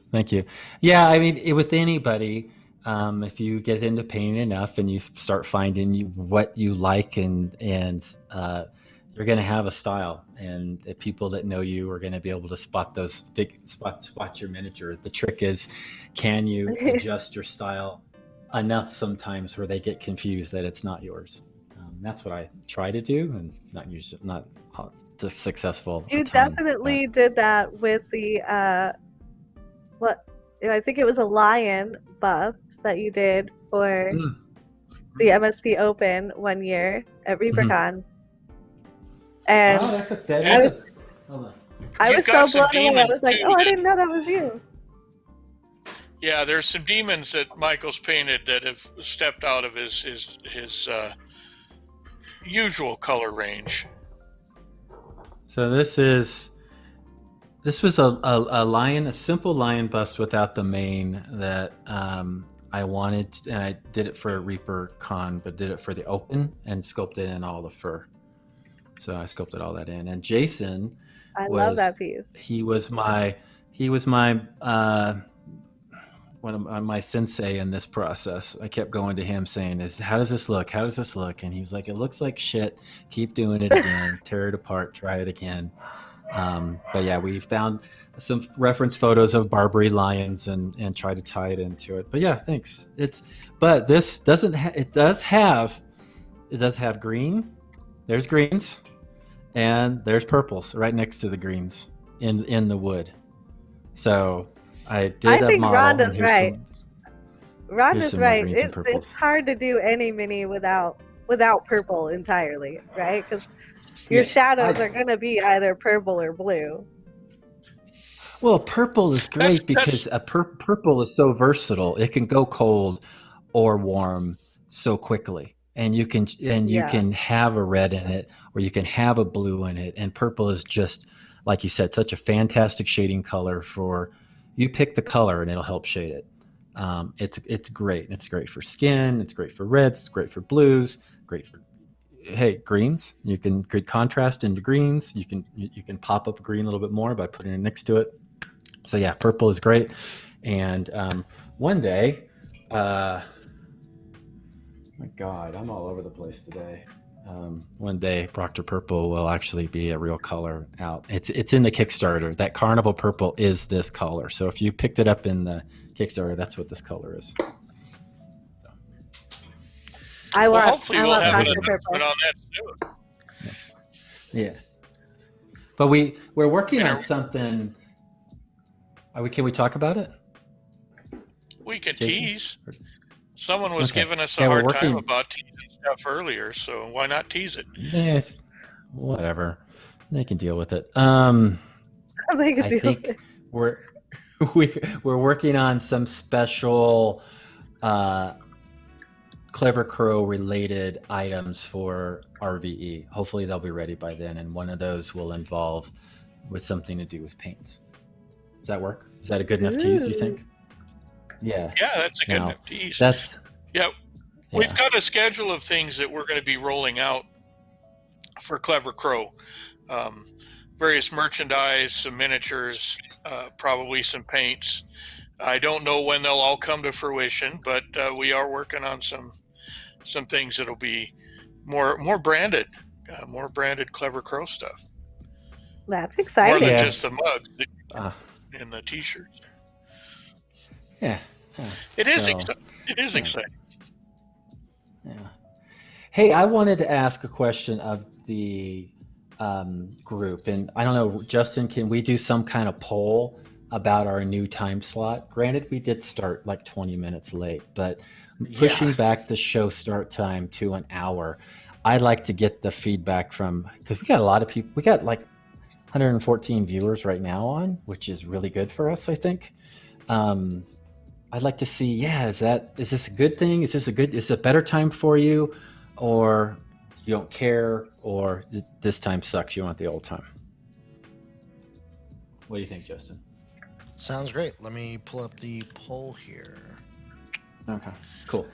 Yeah, I mean, with anybody, if you get into painting enough and you start finding what you like, and you're going to have a style, and the people that know you are going to be able to spot your miniature. The trick is, can you adjust your style enough sometimes where they get confused that it's not yours? That's what I try to do, and not the successful. You definitely did that with the I think it was a lion bust that you did for the MSP Open one year at ReaperCon. And I was so blown away. I was like, I didn't know that was you. Yeah, there's some demons that Michael's painted that have stepped out of his usual color range. So this was a simple lion bust without the mane that I wanted, and I did it for ReaperCon, but did it for the Open and sculpted in all the fur. So I sculpted all that in. And Jason, love that piece. He was my one of my sensei in this process. I kept going to him saying, how does this look? And he was like, it looks like shit. Keep doing it again. Tear it apart. Try it again. But yeah, we found some reference photos of Barbary lions and tried to tie it into it. But yeah, thanks. But this doesn't. It does have green. There's greens, and there's purples right next to the greens in the wood. So I think Rhonda's right. Rhonda's right. It's hard to do any mini without purple entirely, right? Because your shadows are going to be either purple or blue. Well, purple is great because purple is so versatile. It can go cold or warm so quickly, and you can have a red in it, or you can have a blue in it. And purple is just, like you said, such a fantastic shading color for. You pick the color, and it'll help shade it. It's great. It's great for skin. It's great for reds. It's great for blues. Great for greens. You can good contrast into greens. You can pop up green a little bit more by putting it next to it. So yeah, purple is great. And one day, my God, I'm all over the place today. One day, Procter Purple will actually be a real color out. It's in the Kickstarter. That Carnival Purple is this color. So if you picked it up in the Kickstarter, that's what this color is. Hopefully we'll have an announcement on that soon. Yeah. But we're working on something. Can we talk about it? We can tease. Someone was giving us a hard time about teasing stuff earlier, so why not tease it? Yes, whatever. They can deal with it. I think we're working on some special Clever Crow related items for RVE. Hopefully they'll be ready by then, and one of those will involve with something to do with paints. Does that work? Is that a good enough tease, you think? Yeah. Yeah, that's a good enough tease. We've got a schedule of things that we're going to be rolling out for Clever Crow. Various merchandise, some miniatures, probably some paints. I don't know when they'll all come to fruition, but we are working on some things that'll be more branded, more branded Clever Crow stuff. That's exciting. More than just the mugs and the T-shirts. Yeah. It is exciting. Yeah. Hey, I wanted to ask a question of the group, and I don't know, Justin, can we do some kind of poll about our new time slot? Granted, we did start like 20 minutes late, but pushing back the show start time to an hour, I'd like to get the feedback because we got a lot of people. We got like 114 viewers right now on, which is really good for us, I think. I'd like to see, is this a good thing? Is it a better time for you, or you don't care, or this time sucks, you want the old time? What do you think, Justin? Sounds great. Let me pull up the poll here. Okay, cool.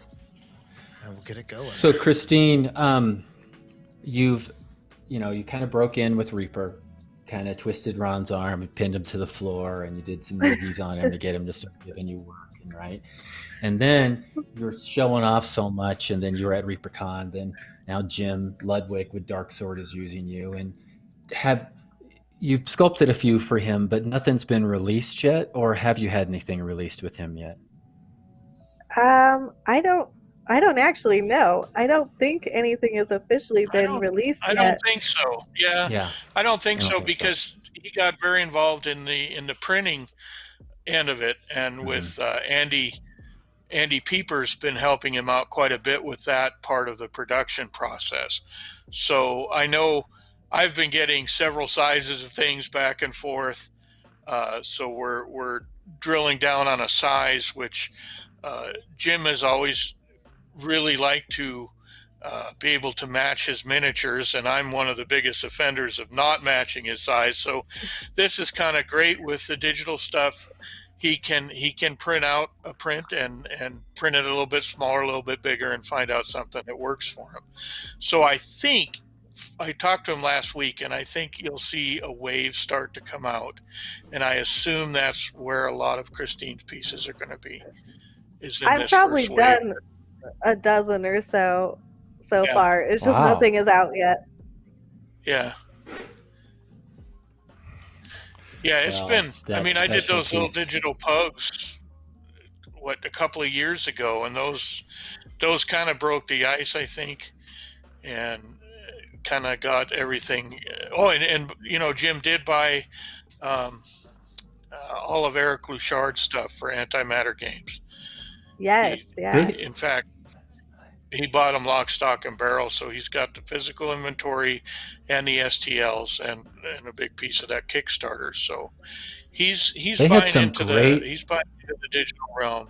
And we'll get it going. So Christine, you kind of broke in with Reaper, kind of twisted Ron's arm and pinned him to the floor, and you did some movies on him to get him to start giving you work, right? And then you're showing off so much, and then you're at ReaperCon. Then now Jim Ludwig with Dark Sword is using you, and you've sculpted a few for him, but nothing's been released yet, or have you had anything released with him yet? I don't actually know. I don't think anything has officially been released yet. I don't think so. Yeah. I don't think so because he got very involved in the printing end of it, and with Andy Pieper's been helping him out quite a bit with that part of the production process. So I know I've been getting several sizes of things back and forth. So we're drilling down on a size which Jim has always really liked to be able to match his miniatures, and I'm one of the biggest offenders of not matching his size. So this is kind of great with the digital stuff. He can print out a print and print it a little bit smaller, a little bit bigger, and find out something that works for him. So I think I talked to him last week, and I think you'll see a wave start to come out, and I assume that's where a lot of Christine's pieces are going to be. I've probably done a dozen or so far. It's just nothing is out yet. Yeah. Yeah, it's been. I mean, I did those little digital pugs, a couple of years ago, and those kind of broke the ice, I think, and kind of got everything. Oh, and Jim did buy all of Eric Luchard's stuff for Antimatter Games. Yes, In fact, he bought them lock, stock, and barrel, so he's got the physical inventory and the STLs and a big piece of that Kickstarter. So He's They had buying some into great. the digital realm.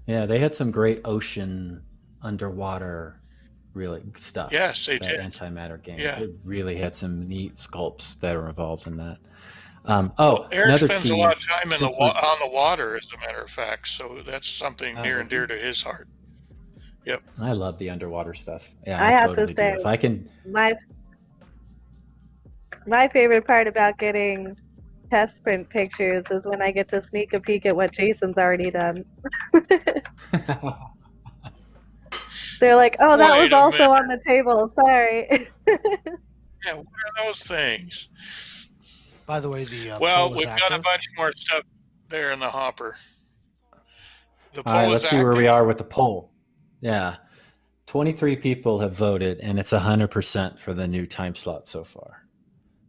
Yeah, they had some great ocean underwater really stuff. Yes, they That did. antimatter games. Yeah. It really had some neat sculpts that are involved in that. Well, Eric Another spends a lot of tease. time Since we're on the water, as a matter of fact. So that's something near and does he? dear to his heart. Yep. I love the underwater stuff. Yeah, I I have to totally do. say, If I can. my favorite part about getting test print pictures is when I get to sneak a peek at what Jason's already done. They're like, "Oh, that was Wait a also minute. on the table. Sorry." Yeah, what are those things? By the way, the Well, poll is we've got a active. bunch more stuff there in the hopper. The All right, poll is let's see where we active. are with the poll. Yeah, 23 people have voted, and it's 100% for the new time slot so far.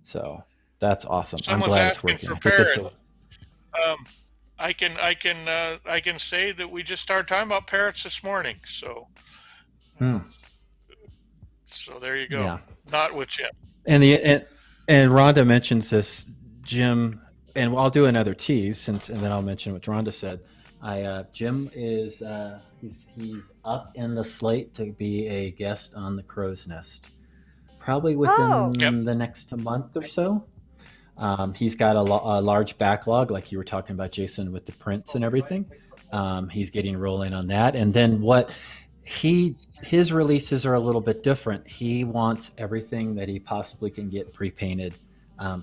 So that's awesome. I'm Someone's glad it's asking working. for I think this parrot. will. I can say that we just started talking about parrots this morning. So, so there you go. Yeah. Not with Jim. And Rhonda mentions this, Jim, and I'll do another tease and then I'll mention what Rhonda said. Jim is he's up in the slate to be a guest on the Crow's Nest, probably within the next month or so. He's got a large backlog, like you were talking about, Jason, with the prints and everything. He's getting rolling on that, and then his releases are a little bit different. He wants everything that he possibly can get pre-painted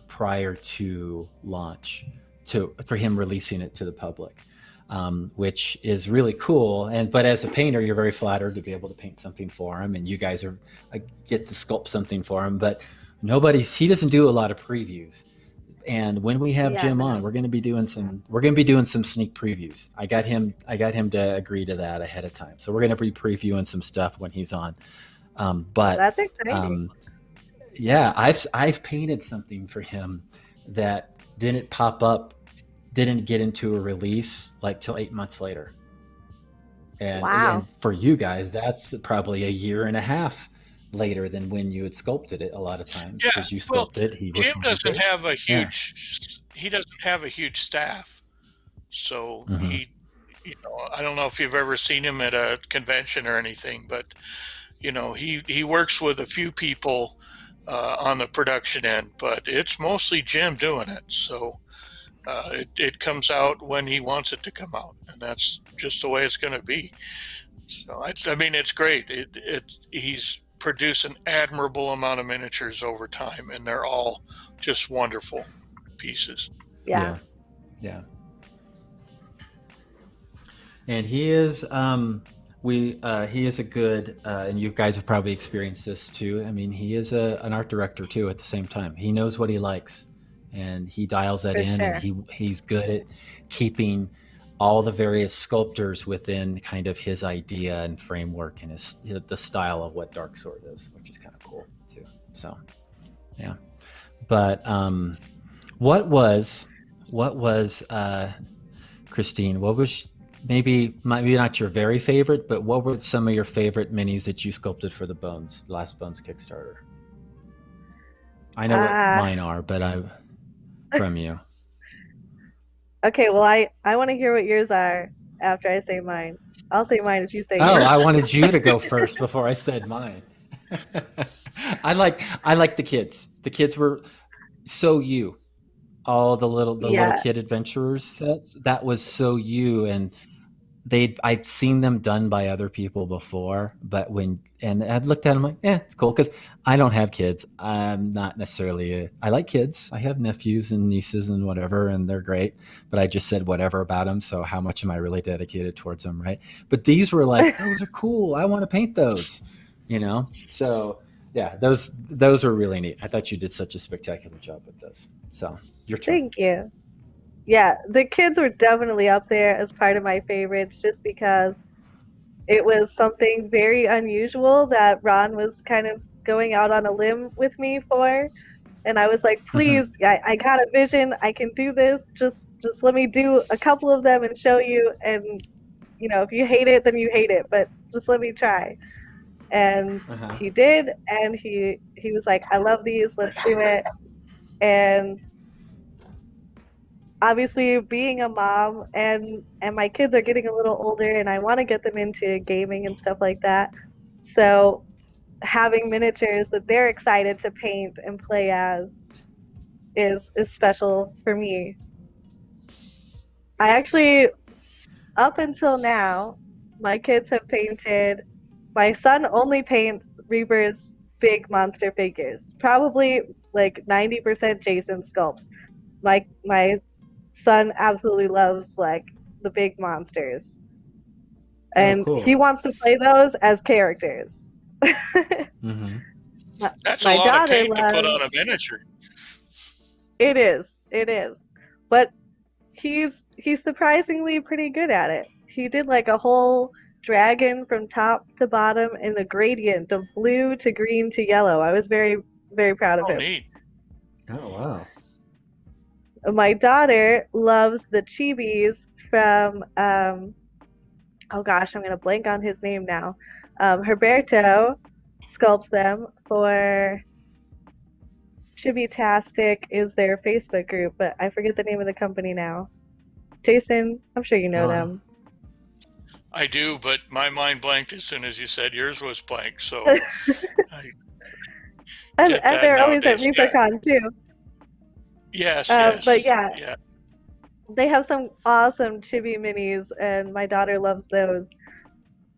prior to launch, for him releasing it to the public, which is really cool. But as a painter, you're very flattered to be able to paint something for him, and you guys get to sculpt something for him. But he doesn't do a lot of previews. And when we have Jim on, we're going to be doing some sneak previews. I got him to agree to that ahead of time. So we're going to be previewing some stuff when he's on. But that's exciting. Yeah, I've painted something for him that didn't get into a release like till 8 months later. And for you guys, that's probably a year and a half later than when you had sculpted it a lot of times, because you sculpted it. Jim doesn't have a huge he doesn't have a huge staff, so he, I don't know if you've ever seen him at a convention or anything, but he works with a few people on the production end, but it's mostly Jim doing it. So it comes out when he wants it to come out, and that's just the way it's going to be. So I mean, it's great. He's produced an admirable amount of miniatures over time, and they're all just wonderful pieces. Yeah. And he is he is a good and you guys have probably experienced this too. I mean, he is an art director too at the same time. He knows what he likes, and he dials that in. Sure. And he's good at keeping all the various sculptors within kind of his idea and framework and the style of what Dark Sword is, which is kind of cool too. So yeah. But what was Christine, what was maybe not your very favorite, but what were some of your favorite minis that you sculpted for the Last Bones Kickstarter? I know what mine are, but from you. Okay, well, I want to hear what yours are after I say mine. I'll say mine if you say yours. Oh, I wanted you to go first before I said mine. I like the kids. The kids were so you. All the little kid adventurers sets. That was so you, and I'd seen them done by other people before, but I'd looked at them like, it's cool, because I don't have kids. I'm not necessarily I like kids. I have nephews and nieces and whatever, and they're great, but I just said whatever about them, so how much am I really dedicated towards them, right? But these were like, those are cool. I want to paint those, So yeah, those were really neat. I thought you did such a spectacular job with this. So your turn. Thank you. Yeah, the kids were definitely up there as part of my favorites, just because it was something very unusual that Ron was kind of going out on a limb with me for. And I was like, please, I got a vision. I can do this. Just let me do a couple of them and show you. And, if you hate it, then you hate it. But just let me try. And he did. And he was like, I love these. Let's do it. And obviously being a mom and my kids are getting a little older and I want to get them into gaming and stuff like that. So having miniatures that they're excited to paint and play as is special for me. I actually, up until now, my kids have painted. My son only paints Reaper's big monster figures. Probably like 90% Jason sculpts. My son absolutely loves like the big monsters. Oh, And he cool. wants to play those as characters. Mm-hmm. That's a My lot of daughter paint to put loves on a miniature. it is. But he's surprisingly pretty good at it. He did like a whole dragon from top to bottom in a gradient of blue to green to yellow. I was very, very proud of Oh, him. neat. Oh, wow. My daughter loves the chibis from oh gosh, I'm gonna blank on his name now. Herberto sculpts them for Chibi-tastic is their Facebook group, but I forget the name of the company now. Jason, I'm sure you know them. I do, but my mind blanked as soon as you said yours was blank. So I get and that they're always at nowadays. Yeah. ReaperCon too. Yes, But yes. yeah, they have some awesome chibi minis, and my daughter loves those.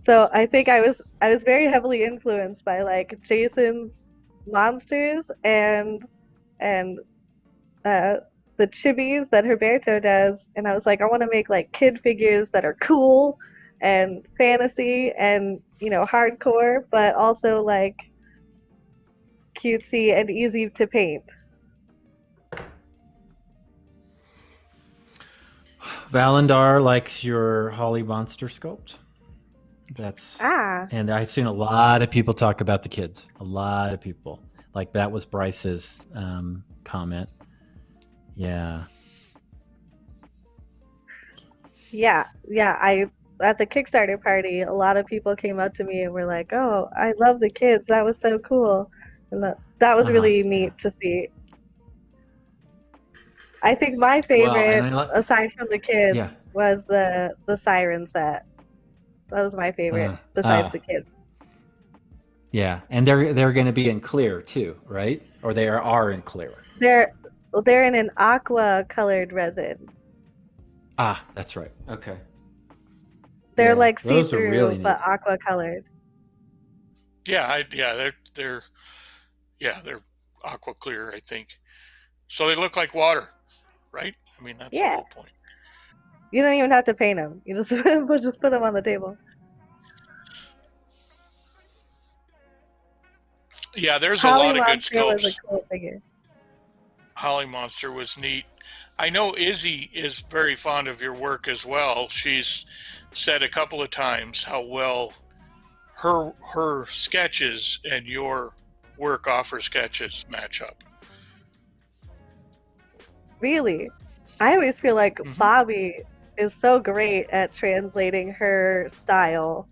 So I think I was very heavily influenced by like Jason's monsters and uh, the chibis that Herberto does, and I was like, I want to make like kid figures that are cool and fantasy and hardcore, but also like cutesy and easy to paint. Valandar likes your Holly monster sculpt. Ah, And I've seen a lot of people talk about the kids. A lot of people. Like that was Bryce's comment. Yeah. yeah. I at the Kickstarter party, a lot of people came up to me and were like, "Oh, I love the kids. That was so cool," and that was really neat to see. I think my Well, and favorite, aside from the kids, was the siren set. That was my favorite, besides the kids. Yeah, and they're going to be in clear too, right? Or they are in clear. They're in an aqua colored resin. Ah, that's right. Okay. They're like see-through, really but aqua colored. Yeah, they're aqua clear, I think. So they look like water, right? I mean, that's the whole point. You don't even have to paint them. You just put them on the table. Yeah, there's Holly a lot of Monster good sculpts. Was a cool figure. Holly Monster was neat. I know Izzy is very fond of your work as well. She's said a couple of times how well her sketches and your work off her sketches match up. Really? I always feel like Bobby is so great at translating her style.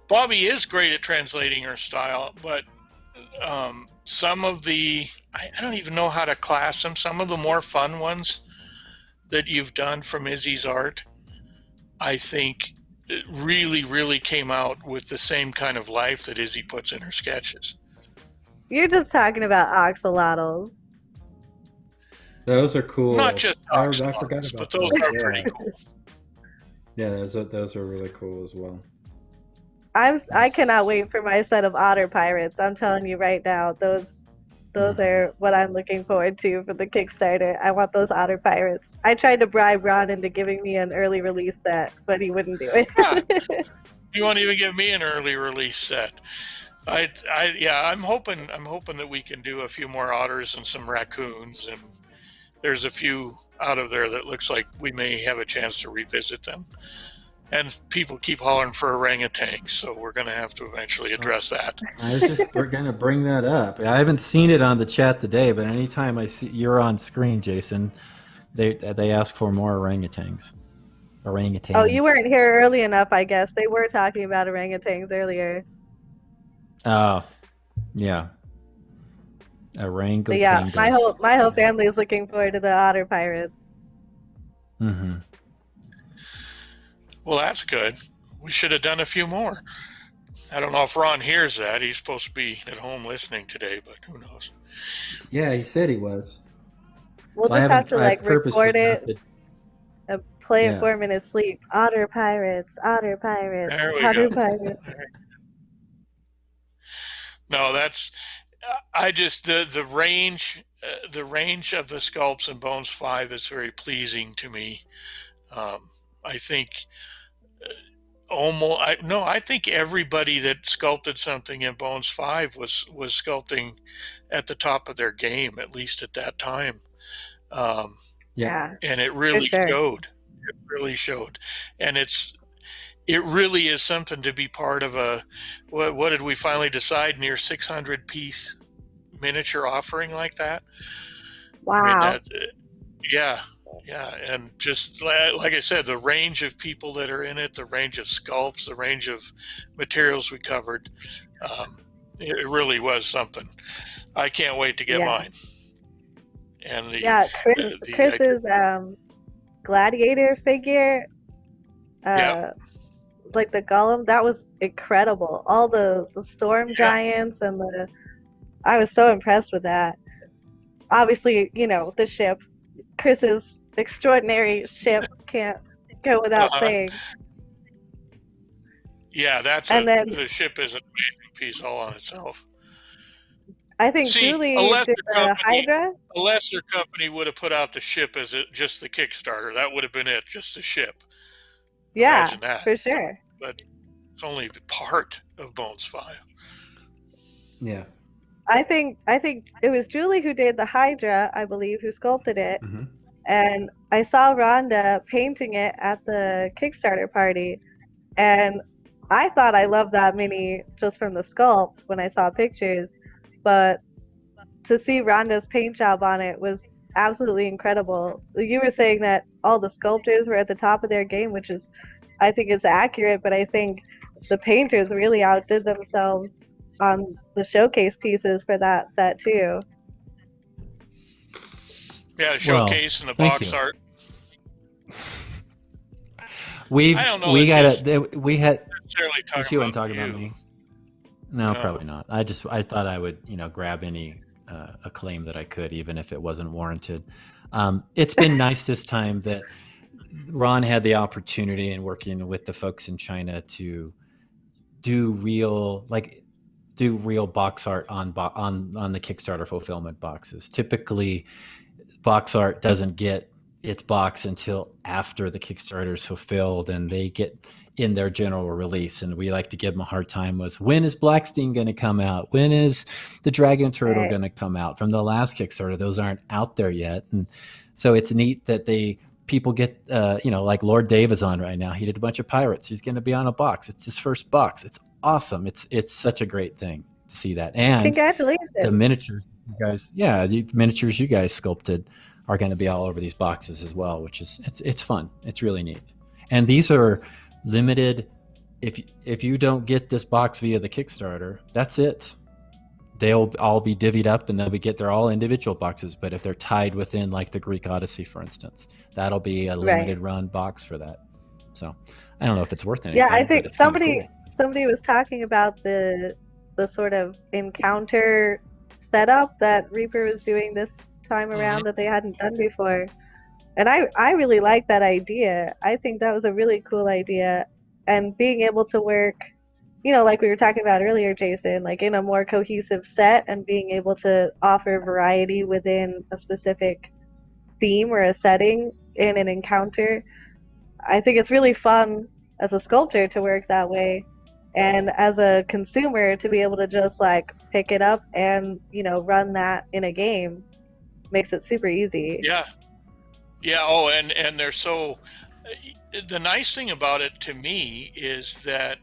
Bobby is great at translating her style, but some of the, I don't even know how to class them, some of the more fun ones that you've done from Izzy's art, I think it really, really came out with the same kind of life that Izzy puts in her sketches. You're just talking about axolotls. Those are cool. Not just axolotls, I forgot about but those are pretty cool. Yeah, those are really cool as well. I cannot wait for my set of otter pirates. I'm telling you right now, those are what I'm looking forward to for the Kickstarter. I want those otter pirates. I tried to bribe Ron into giving me an early release set, but he wouldn't do it. You won't even give me an early release set. I'm hoping that we can do a few more otters and some raccoons, and there's a few out of there that looks like we may have a chance to revisit them. And people keep hollering for orangutans, so we're going to have to eventually address that. I was just going to bring that up. I haven't seen it on the chat today, but anytime I see you're on screen, Jason, they ask for more orangutans. Oh, you weren't here early enough, I guess. They were talking about orangutans earlier. Oh, yeah. Orango yeah, Tangas. my whole family is looking forward to the otter pirates. Mm-hmm. Well, that's good. We should have done a few more. I don't know if Ron hears that. He's supposed to be at home listening today, but who knows? Yeah, he said he was. We'll So I just have haven't. to I've purposely record it not. and play it Yeah. for him in his sleep. Otter pirates, otter pirates, There we otter go. pirates. No, that's. I just the range of the sculpts in Bones 5 is very pleasing to me. I think I think everybody that sculpted something in Bones 5 was sculpting at the top of their game, at least at that time. Yeah, And it for really sure. showed. It really showed. And it really is something to be part of a, what did we finally decide, near 600 piece miniature offering like that? I mean, Wow. yeah, and just like I said, the range of people that are in it, the range of sculpts, the range of materials we covered, it really was something. I can't wait to get mine. And Chris's gladiator figure, like the golem, that was incredible. All the storm giants and I was so impressed with that. Obviously, the ship, Chris's extraordinary ship, can't go without saying. Yeah, the ship is an amazing piece all on itself. I think Julie did the Hydra. A lesser company would have put out the ship as just the Kickstarter. That would have been it, just the ship. Yeah, imagine that. For sure. But it's only part of Bones 5. Yeah. I think it was Julie who did the Hydra, I believe, who sculpted it. Mm-hmm. And I saw Rhonda painting it at the Kickstarter party. And I thought I loved that mini just from the sculpt when I saw pictures. But to see Rhonda's paint job on it was absolutely incredible. You were saying that all the sculptors were at the top of their game, which is, I think, is accurate. But I think the painters really outdid themselves on the showcase pieces for that set too. Yeah, showcase and the box art. We had necessarily talking about me. No, probably not. I thought I would, grab any acclaim that I could, even if it wasn't warranted. It's been nice this time that Ron had the opportunity in working with the folks in China to do real box art on the Kickstarter fulfillment boxes. Typically, box art doesn't get its box until after the Kickstarter is fulfilled and they get in their general release. And we like to give them a hard time when is Blackstein going to come out? When is the Dragon Turtle going to come out? From the last Kickstarter, those aren't out there yet. And so it's neat that people get, like Lord Dave is on right now. He did a bunch of pirates. He's going to be on a box. It's his first box. It's awesome. It's such a great thing to see that. And congratulations. The miniatures you guys, the miniatures you guys sculpted are going to be all over these boxes as well, which is it's fun. It's really neat. And these are limited. If you don't get this box via the Kickstarter, that's it. They'll all be divvied up and they're all individual boxes. But if they're tied within, like the Greek Odyssey, for instance, that'll be a limited run box for that. So I don't know if it's worth anything. Yeah, I think somebody was talking about the sort of encounter setup that Reaper was doing this time around that they hadn't done before. And I really like that idea. I think that was a really cool idea. And being able to work, like we were talking about earlier, Jason, like in a more cohesive set and being able to offer variety within a specific theme or a setting in an encounter. I think it's really fun as a sculptor to work that way. And as a consumer to be able to just pick it up and, run that in a game makes it super easy. Yeah. Oh, and they're so, the nice thing about it to me is that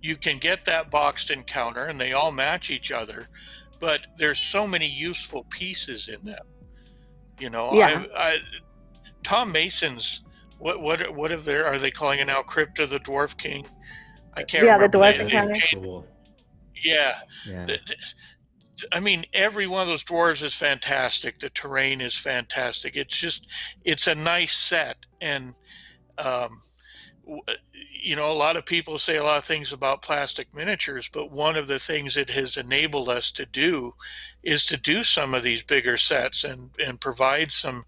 you can get that boxed encounter and they all match each other, but there's so many useful pieces in them. Tom Mason's, what are they calling it now? Crypt of the Dwarf King? I can't remember. The dwarf encounter. Yeah. I mean, every one of those dwarves is fantastic. The terrain is fantastic. It's a nice set. And, you know, a lot of people say a lot of things about plastic miniatures, but one of the things it has enabled us to do is to do some of these bigger sets and provide some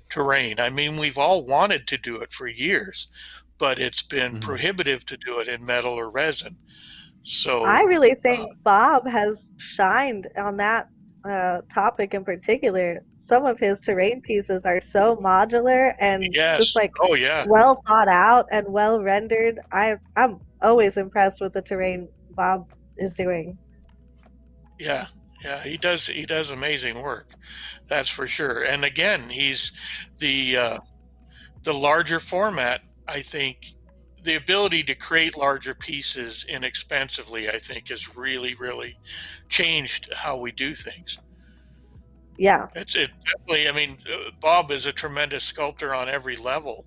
terrain. I mean, we've all wanted to do it for years, but it's been prohibitive to do it in metal or resin. So I really think Bob has shined on that topic in particular. Some of his terrain pieces are so modular and just yes, like oh yeah, well thought out and well rendered. I'm always impressed with the terrain Bob is doing. yeah, yeah. He does amazing work. That's for sure. And again, he's the larger format. I think the ability to create larger pieces inexpensively, I think, has really, really changed how we do things. Yeah. It definitely. I mean, Bob is a tremendous sculptor on every level,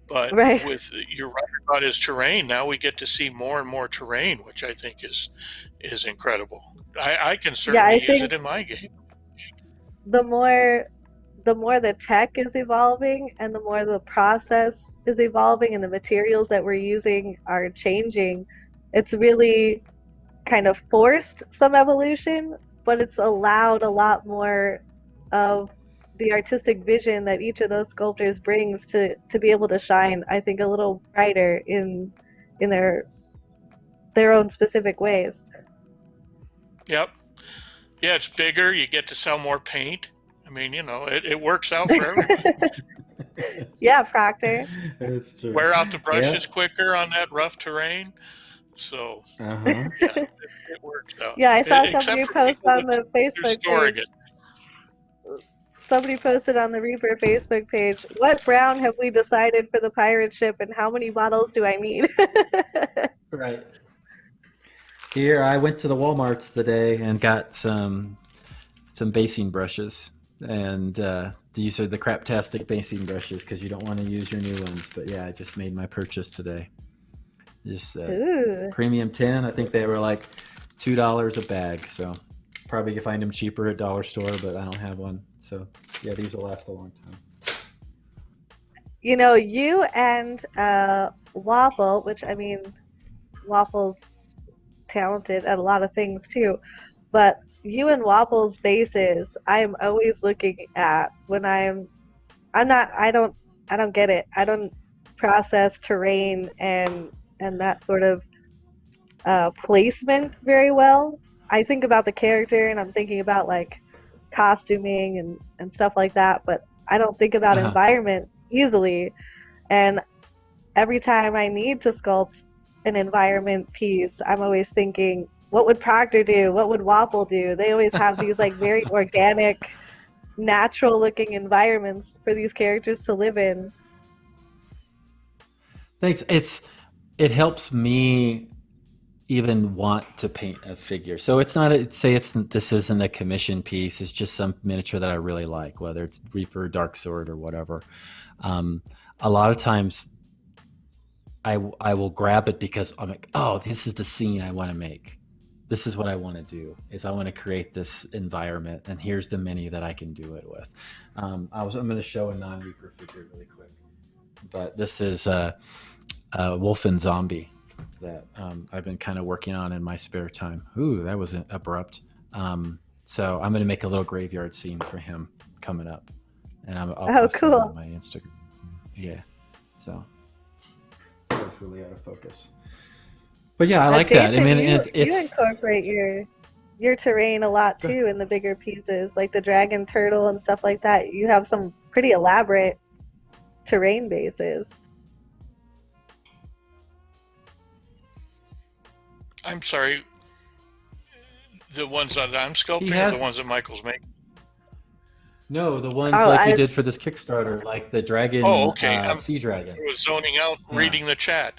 but Right. with you're right about his terrain. Now we get to see more and more terrain, which I think is incredible. I can Yeah, I certainly use it think in my game. the more the tech is evolving and the more the process is evolving and the materials that we're using are changing, it's really kind of forced some evolution, but it's allowed a lot more of the artistic vision that each of those sculptors brings to be able to shine, I think, a little brighter in their own specific ways. Yep. Yeah, it's bigger. You get to sell more paint. I mean, you know, it works out for everybody. Yeah, Proctor. That's true. Wear out the brushes Yeah. quicker on that rough terrain. So, Uh-huh. yeah, it works out. Yeah, I saw Except somebody for post people on the who Facebook storing page. it. Somebody posted on the Reaper Facebook page, what brown have we decided for the pirate ship and how many bottles do I need? Right. Here, I went to the Walmarts today and got some basing brushes, and these are the craptastic basing brushes because you don't want to use your new ones. But yeah, I just made my purchase today. Just Ooh. premium tin. I think they were like $2 a bag, so probably you find them cheaper at dollar store, but I don't have one. So yeah, these will last a long time. You know, you and Waffle, which I mean, Waffle's talented at a lot of things too, but you and Waffle's bases, I am always looking at when I don't get it. I don't process terrain and that sort of placement very well. I think about the character and I'm thinking about like costuming and stuff like that, but I don't think about environment easily. And every time I need to sculpt an environment piece, I'm always thinking, what would Proctor do? What would Waffle do? They always have these like very organic, natural looking environments for these characters to live in. Thanks. It helps me even want to paint a figure. So it's not this isn't a commission piece. It's just some miniature that I really like, whether it's Reaper, Dark Sword, or whatever. A lot of times I will grab it because I'm like, oh, this is the scene I want to make. This is what I want to do. Is I want to create this environment, and here's the mini that I can do it with. I'm going to show a non-Reaper figure really quick, but this is a Wolf and Zombie that I've been kind of working on in my spare time. Ooh, that was abrupt. So I'm going to make a little graveyard scene for him coming up, and I'll post it on my Instagram. Yeah, so that was really out of focus. But yeah, I like Jason, that. I mean, you incorporate your terrain a lot too in the bigger pieces, like the dragon turtle and stuff like that. You have some pretty elaborate terrain bases. I'm sorry. The ones that I'm sculpting or the ones that Michael's making? No, the ones you did for this Kickstarter, like the dragon, sea dragon. I was zoning out reading the chat.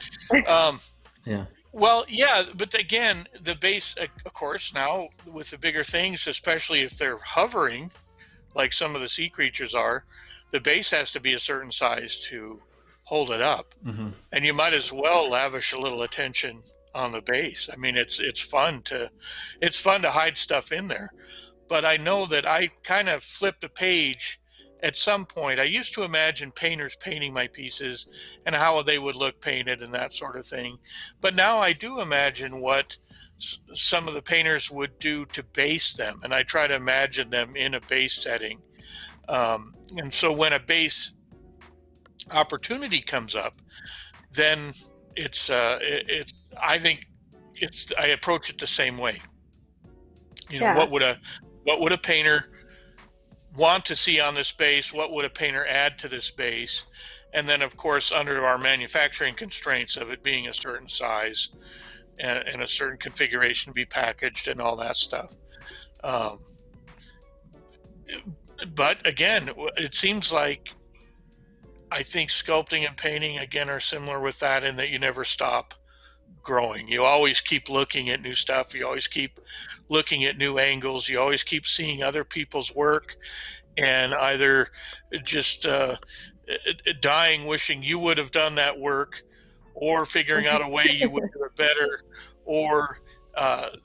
Yeah. Well, yeah, but again, the base, of course, now with the bigger things, especially if they're hovering, like some of the sea creatures are, the base has to be a certain size to hold it up. Mm-hmm. And you might as well lavish a little attention on the base. I mean, it's fun to hide stuff in there. But I know that I kind of flipped a page at some point. I used to imagine painters painting my pieces and how they would look painted and that sort of thing. But now I do imagine what some of the painters would do to base them, and I try to imagine them in a base setting. And so when a base opportunity comes up, then I think I approach it the same way. You know, Yeah. what would a painter want to see on this base? What would a painter add to this base? And then, of course, under our manufacturing constraints of it being a certain size and a certain configuration to be packaged and all that stuff. But again, it seems like I think sculpting and painting, again, are similar with that in that you never stop growing. You always keep looking at new stuff. You always keep looking at new angles. You always keep seeing other people's work and either just dying wishing you would have done that work, or figuring out a way you would do it better, or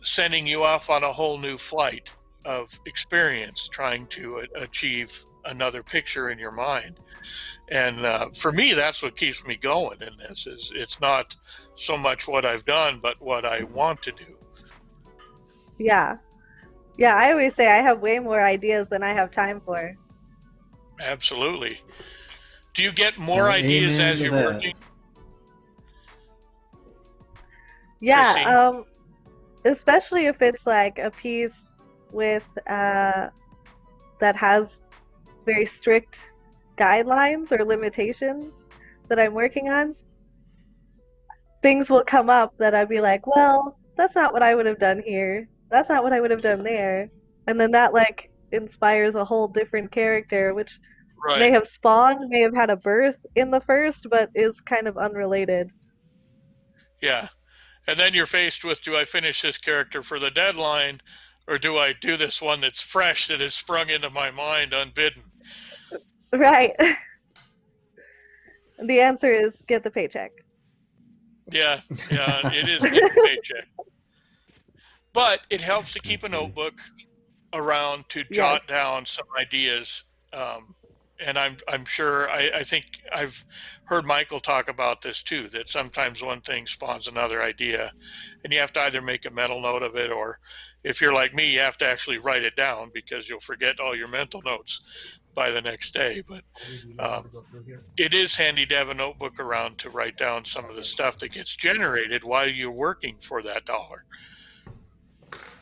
sending you off on a whole new flight of experience trying to achieve another picture in your mind. And for me, that's what keeps me going in this. Is it's not so much what I've done, but what I want to do. Yeah. Yeah, I always say I have way more ideas than I have time for. Absolutely. Do you get more ideas as you're working? Yeah, especially if it's like a piece with that has very strict guidelines or limitations that I'm working on. Things will come up that I'd be like, well, that's not what I would have done here. That's not what I would have done there. And then that like inspires a whole different character, which may have spawned, may have had a birth in the first, but is kind of unrelated. Yeah. And then you're faced with, do I finish this character for the deadline, or do I do this one that's fresh, that has sprung into my mind unbidden? Right. The answer is get the paycheck. Yeah, it is get the paycheck. But it helps to keep a notebook around to jot down some ideas. And I'm sure, I think I've heard Michael talk about this too, that sometimes one thing spawns another idea, and you have to either make a mental note of it, or if you're like me, you have to actually write it down because you'll forget all your mental notes by the next day. But it is handy to have a notebook around to write down some of the stuff that gets generated while you're working for that dollar.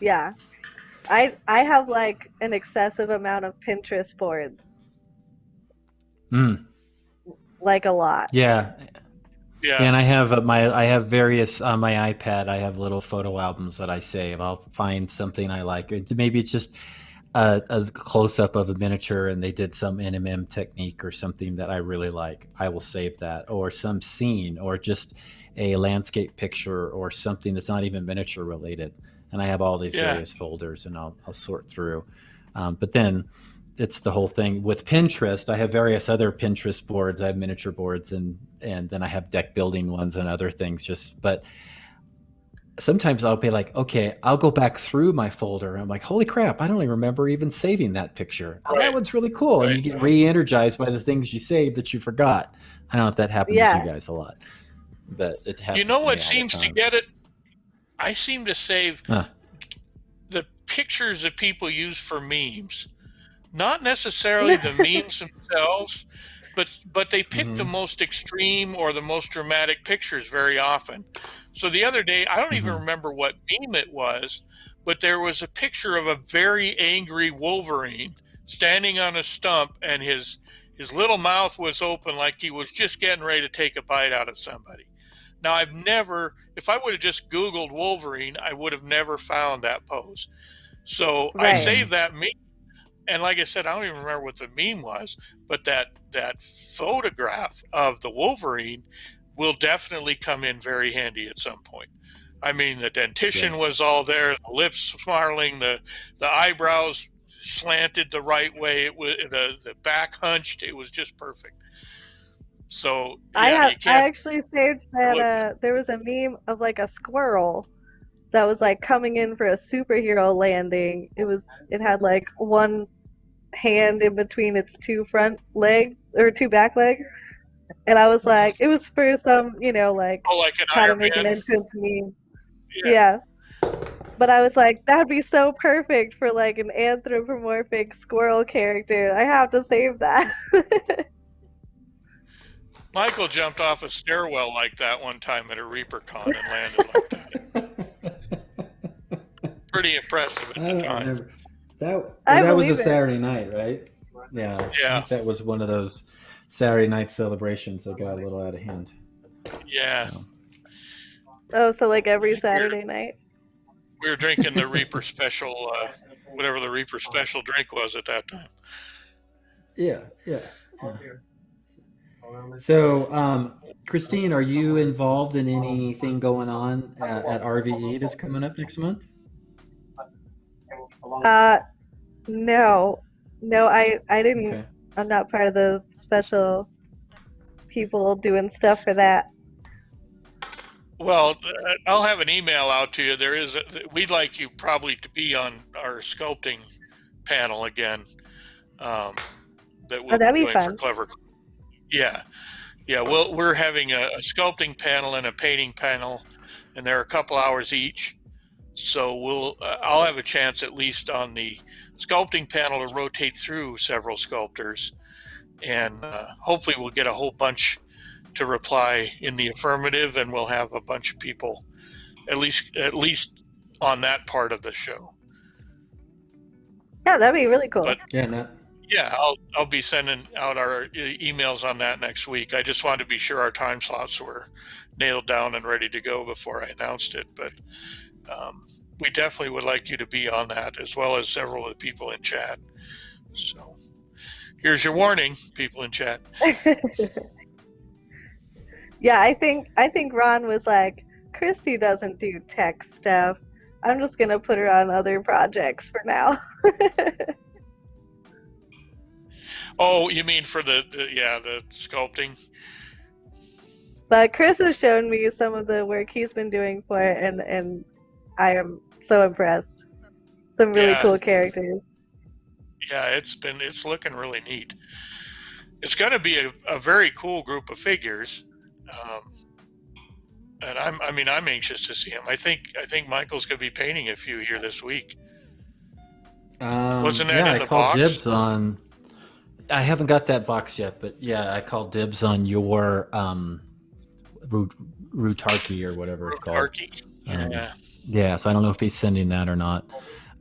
Yeah. I have like an excessive amount of Pinterest boards. Like a lot. Yeah. And I have various on my iPad. I have little photo albums that I save. I'll find something I like. Maybe it's just a close up of a miniature, and they did some NMM technique or something that I really like. I will save that, or some scene, or just a landscape picture, or something that's not even miniature related. And I have all these various folders, and I'll sort through. But then it's the whole thing with Pinterest. I have various other Pinterest boards. I have miniature boards, and then I have deck building ones and other things. But sometimes I'll be like, okay, I'll go back through my folder. I'm like, holy crap, I don't even remember even saving that picture. Oh, that one's really cool. And you get re-energized by the things you saved that you forgot. I don't know if that happens to you guys a lot, but it happens. You know what seems to get it? I seem to save the pictures that people use for memes. Not necessarily the memes themselves, but they pick the most extreme or the most dramatic pictures very often. So the other day, I don't even remember what meme it was, but there was a picture of a very angry Wolverine standing on a stump, and his little mouth was open like he was just getting ready to take a bite out of somebody. Now, if I would have just Googled Wolverine, I would have never found that pose. So I saved that meme. And like I said, I don't even remember what the meme was, but that photograph of the Wolverine will definitely come in very handy at some point. I mean, the dentition was all there, the lips snarling, the eyebrows slanted the right way, it was the back hunched. It was just perfect. So I you can't. actually saved that. There was a meme of like a squirrel that was like coming in for a superhero landing. It had like one hand in between its two front legs or two back legs, and I was like, it was for some, like Oh, like an how to Iron make an Man. entrance meme. Yeah. Yeah. But I was like, that'd be so perfect for like an anthropomorphic squirrel character. I have to save that. Michael jumped off a stairwell like that one time at a ReaperCon and landed like that. Pretty impressive at the time. Remember. That I was a believe it. Saturday night, right? Yeah. I Yeah. think that was one of those Saturday night celebrations that got a little out of hand. Yeah. So. Oh, so like every Saturday night? We were drinking the Reaper Special, whatever the Reaper Special drink was at that time. Yeah. So, Christine, are you involved in anything going on at RVE that's coming up next month? No, I didn't. Okay. I'm not part of the special people doing stuff for that. Well, I'll have an email out to you. We'd like you probably to be on our sculpting panel again. That we'll that'd be doing fun. for Clever. Yeah. We're having a sculpting panel and a painting panel, and they're a couple hours each. So I'll have a chance at least on the sculpting panel to rotate through several sculptors, and hopefully we'll get a whole bunch to reply in the affirmative, and we'll have a bunch of people at least on that part of the show. Yeah, that'd be really cool. But, yeah, I'll be sending out our emails on that next week. I just wanted to be sure our time slots were nailed down and ready to go before I announced it. But we definitely would like you to be on that, as well as several of the people in chat. So here's your warning, people in chat. Yeah, I think Ron was like, Christy doesn't do tech stuff. I'm just gonna put her on other projects for now. Oh, you mean for the sculpting? But Chris has shown me some of the work he's been doing for it, and I am so impressed. Some really cool characters. Yeah, it's looking really neat. It's going to be a very cool group of figures, and I'm anxious to see them. I think Michael's going to be painting a few here this week. Wasn't that in the I called box? dibs on. I haven't got that box yet, but yeah, I called dibs on your Rutarki or whatever it's called. Yeah, so I don't know if he's sending that or not.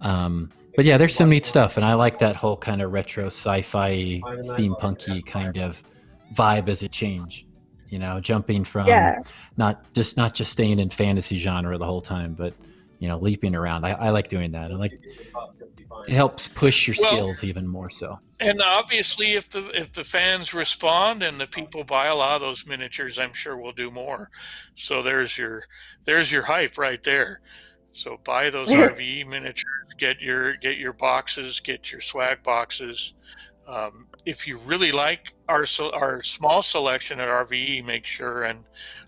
But yeah, there's some neat stuff, and I like that whole kind of retro sci-fi, steampunky kind of vibe as a change. Jumping from not just staying in fantasy genre the whole time, but leaping around. I like doing that. It helps push your skills even more so. And obviously, if the fans respond and the people buy a lot of those miniatures, I'm sure we'll do more. So there's your hype right there. So buy those RVE miniatures, get your boxes, get your swag boxes. If you really like our small selection at RVE, make sure and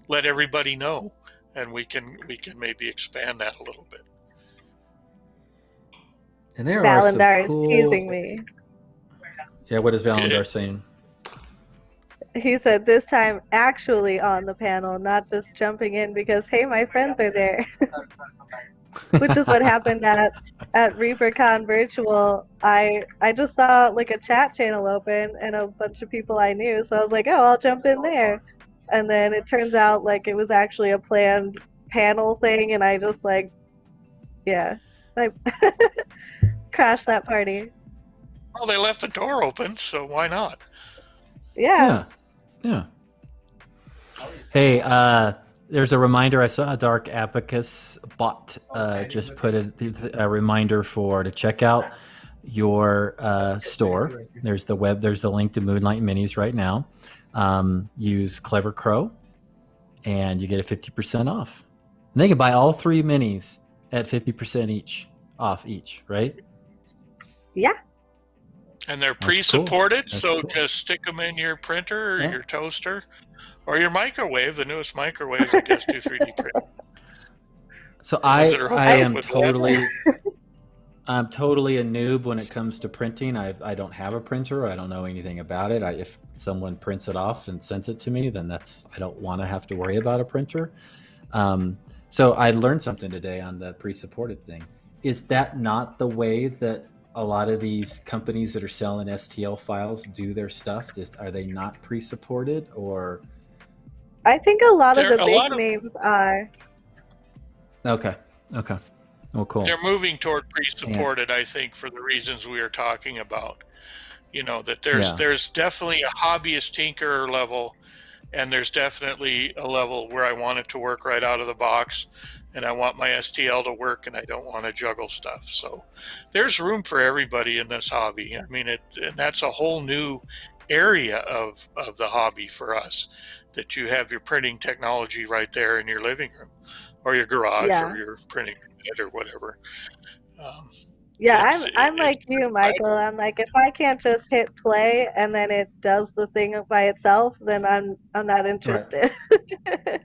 let everybody know, and we can maybe expand that a little bit. And there Valendar are some cool... is teasing me. Yeah, what is Valendar saying? He said this time actually on the panel, not just jumping in because, hey, my friends are there. Which is what happened at ReaperCon Virtual. I just saw like a chat channel open and a bunch of people I knew, so I was like, oh, I'll jump in there. And then it turns out like it was actually a planned panel thing, and I just I crashed that party. Well, they left the door open, so why not? Yeah. Hey, there's a reminder. I saw a Dark Abacus bot just put a reminder to check out your store. There's the link to Moonlight Minis right now. Use Clever Crow, and you get a 50% off. And they can buy all 3 minis at 50% off each, right? Yeah. And they're That's pre-supported, cool. so Cool. just stick them in your printer or your toaster or your microwave. The newest microwaves, I guess, do 3D print. So I am totally that. I'm totally a noob when it comes to printing. I don't have a printer. I don't know anything about it. If someone prints it off and sends it to me, then I don't want to have to worry about a printer. So I learned something today on the pre-supported thing. Is that not the way that a lot of these companies that are selling STL files do their stuff? Are they not pre-supported, or? I think a lot of the big names are. Okay. Well, cool. They're moving toward pre-supported, I think, for the reasons we are talking about. That there's definitely a hobbyist tinkerer level, and there's definitely a level where I want it to work right out of the box, and I want my STL to work, and I don't want to juggle stuff. So there's room for everybody in this hobby. I mean, and that's a whole new area of the hobby for us, that you have your printing technology right there in your living room or your garage or your printing bed or whatever. I'm like you, Michael. I'm like, if I can't just hit play and then it does the thing by itself, then I'm not interested. Right.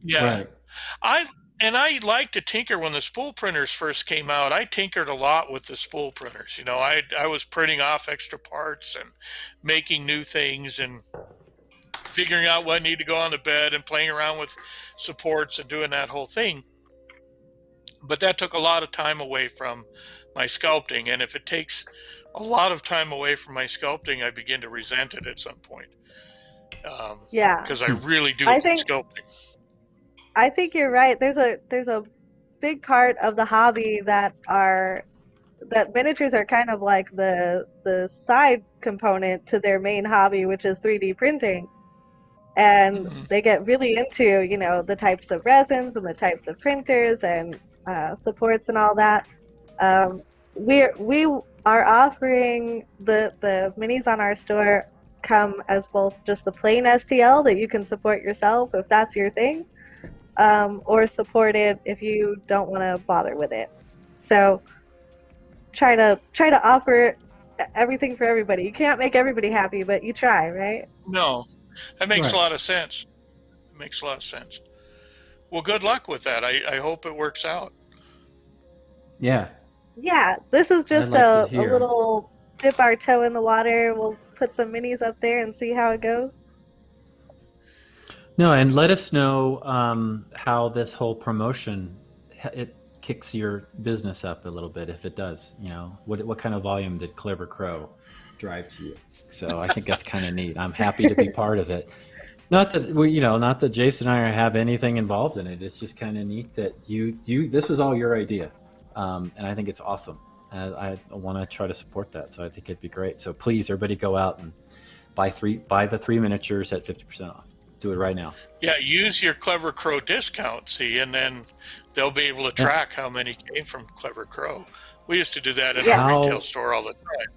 Yeah. Right. I like to tinker. When the spool printers first came out, I tinkered a lot with the spool printers. I was printing off extra parts and making new things and figuring out what needed to go on the bed and playing around with supports and doing that whole thing. But that took a lot of time away from my sculpting. And if it takes a lot of time away from my sculpting, I begin to resent it at some point. Because I really do like sculpting. I think you're right. There's a big part of the hobby that miniatures are kind of like the side component to their main hobby, which is 3D printing. And they get really into, the types of resins and the types of printers and supports and all that. We are offering the minis on our store come as both just the plain STL that you can support yourself if that's your thing, or supported if you don't want to bother with it. So try to offer everything for everybody. You can't make everybody happy, but you try, right? No, that makes a lot of sense. Well, good luck with that. I hope it works out. Yeah. Yeah, this is just a little dip our toe in the water. We'll put some minis up there and see how it goes. No, and let us know how this whole promotion, it kicks your business up a little bit, if it does. What kind of volume did Clever Crow drive to you? So I think that's kind of neat. I'm happy to be part of it. Not that Jason and I have anything involved in it. It's just kind of neat that this was all your idea, and I think it's awesome. I want to try to support that, so I think it'd be great. So please, everybody, go out and buy the 3 miniatures at 50% off. Do it right now. Yeah, use your Clever Crow discount, see, and then they'll be able to track how many came from Clever Crow. We used to do that in our retail store all the time.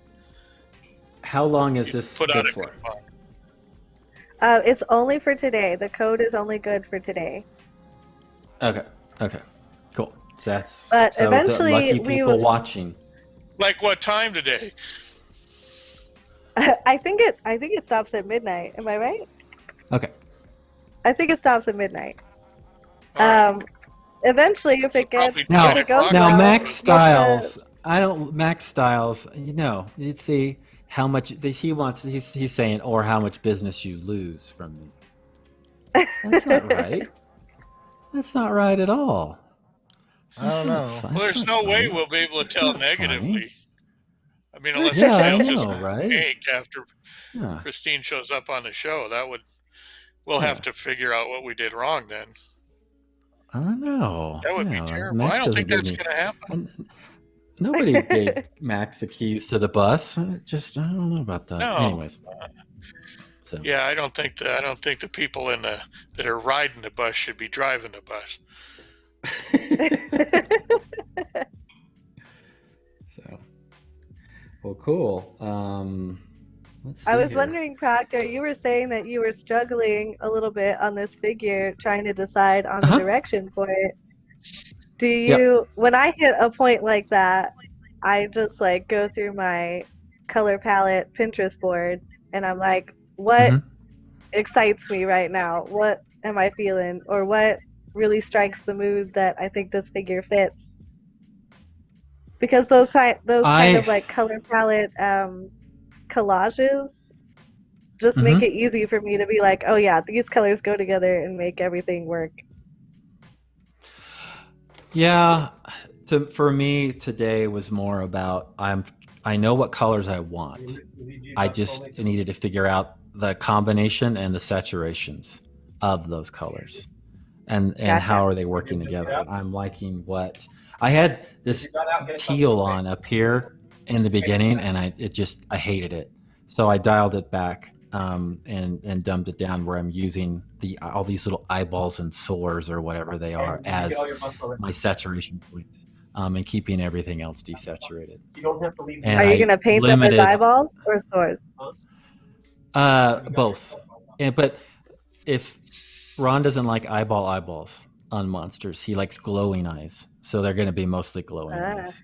How long is this good for? It's only for today. The code is only good for today. Okay, cool. So eventually, the lucky people watching. Like what time today? I think it stops at midnight. Am I right? Okay. I think it stops at midnight. Eventually, if it gets now Max Styles. Max Styles. You'd see how much he wants. He's saying, or how much business you lose from me. That's not right. That's not right at all. I don't know. Well, there's no way we'll be able to tell negatively. I mean, unless the sales just tank after Christine shows up on the show, we'll have to figure out what we did wrong then. I know. That would be terrible. Max I don't think that's going to happen. Nobody gave Max the keys to the bus. I don't know about that. No. Anyways. Yeah, I don't think the people that are riding the bus should be driving the bus. Well, cool. Let's see I was wondering, Proctor, you were saying that you were struggling a little bit on this figure, trying to decide on the direction for it. Do you, when I hit a point like that, I just go through my color palette Pinterest board, and I'm like, what excites me right now? What am I feeling? Or what really strikes the mood that I think this figure fits? Because those kind of like color palette collages just make it easy for me to be like, oh yeah, these colors go together and make everything work. Yeah, for me today was more about I know what colors I want. I just needed to figure out the combination and the saturations of those colors, and Gotcha. how are they working together. I'm liking what I had this teal on up here in the beginning, and I hated it, so I dialed it back and dumbed it down where I'm using all these little eyeballs and sores or whatever they are as my saturation points, and keeping everything else desaturated. And are you gonna paint them as eyeballs or sores? Both. But if Ron doesn't like eyeballs on monsters, he likes glowing eyes, so they're going to be mostly glowing eyes,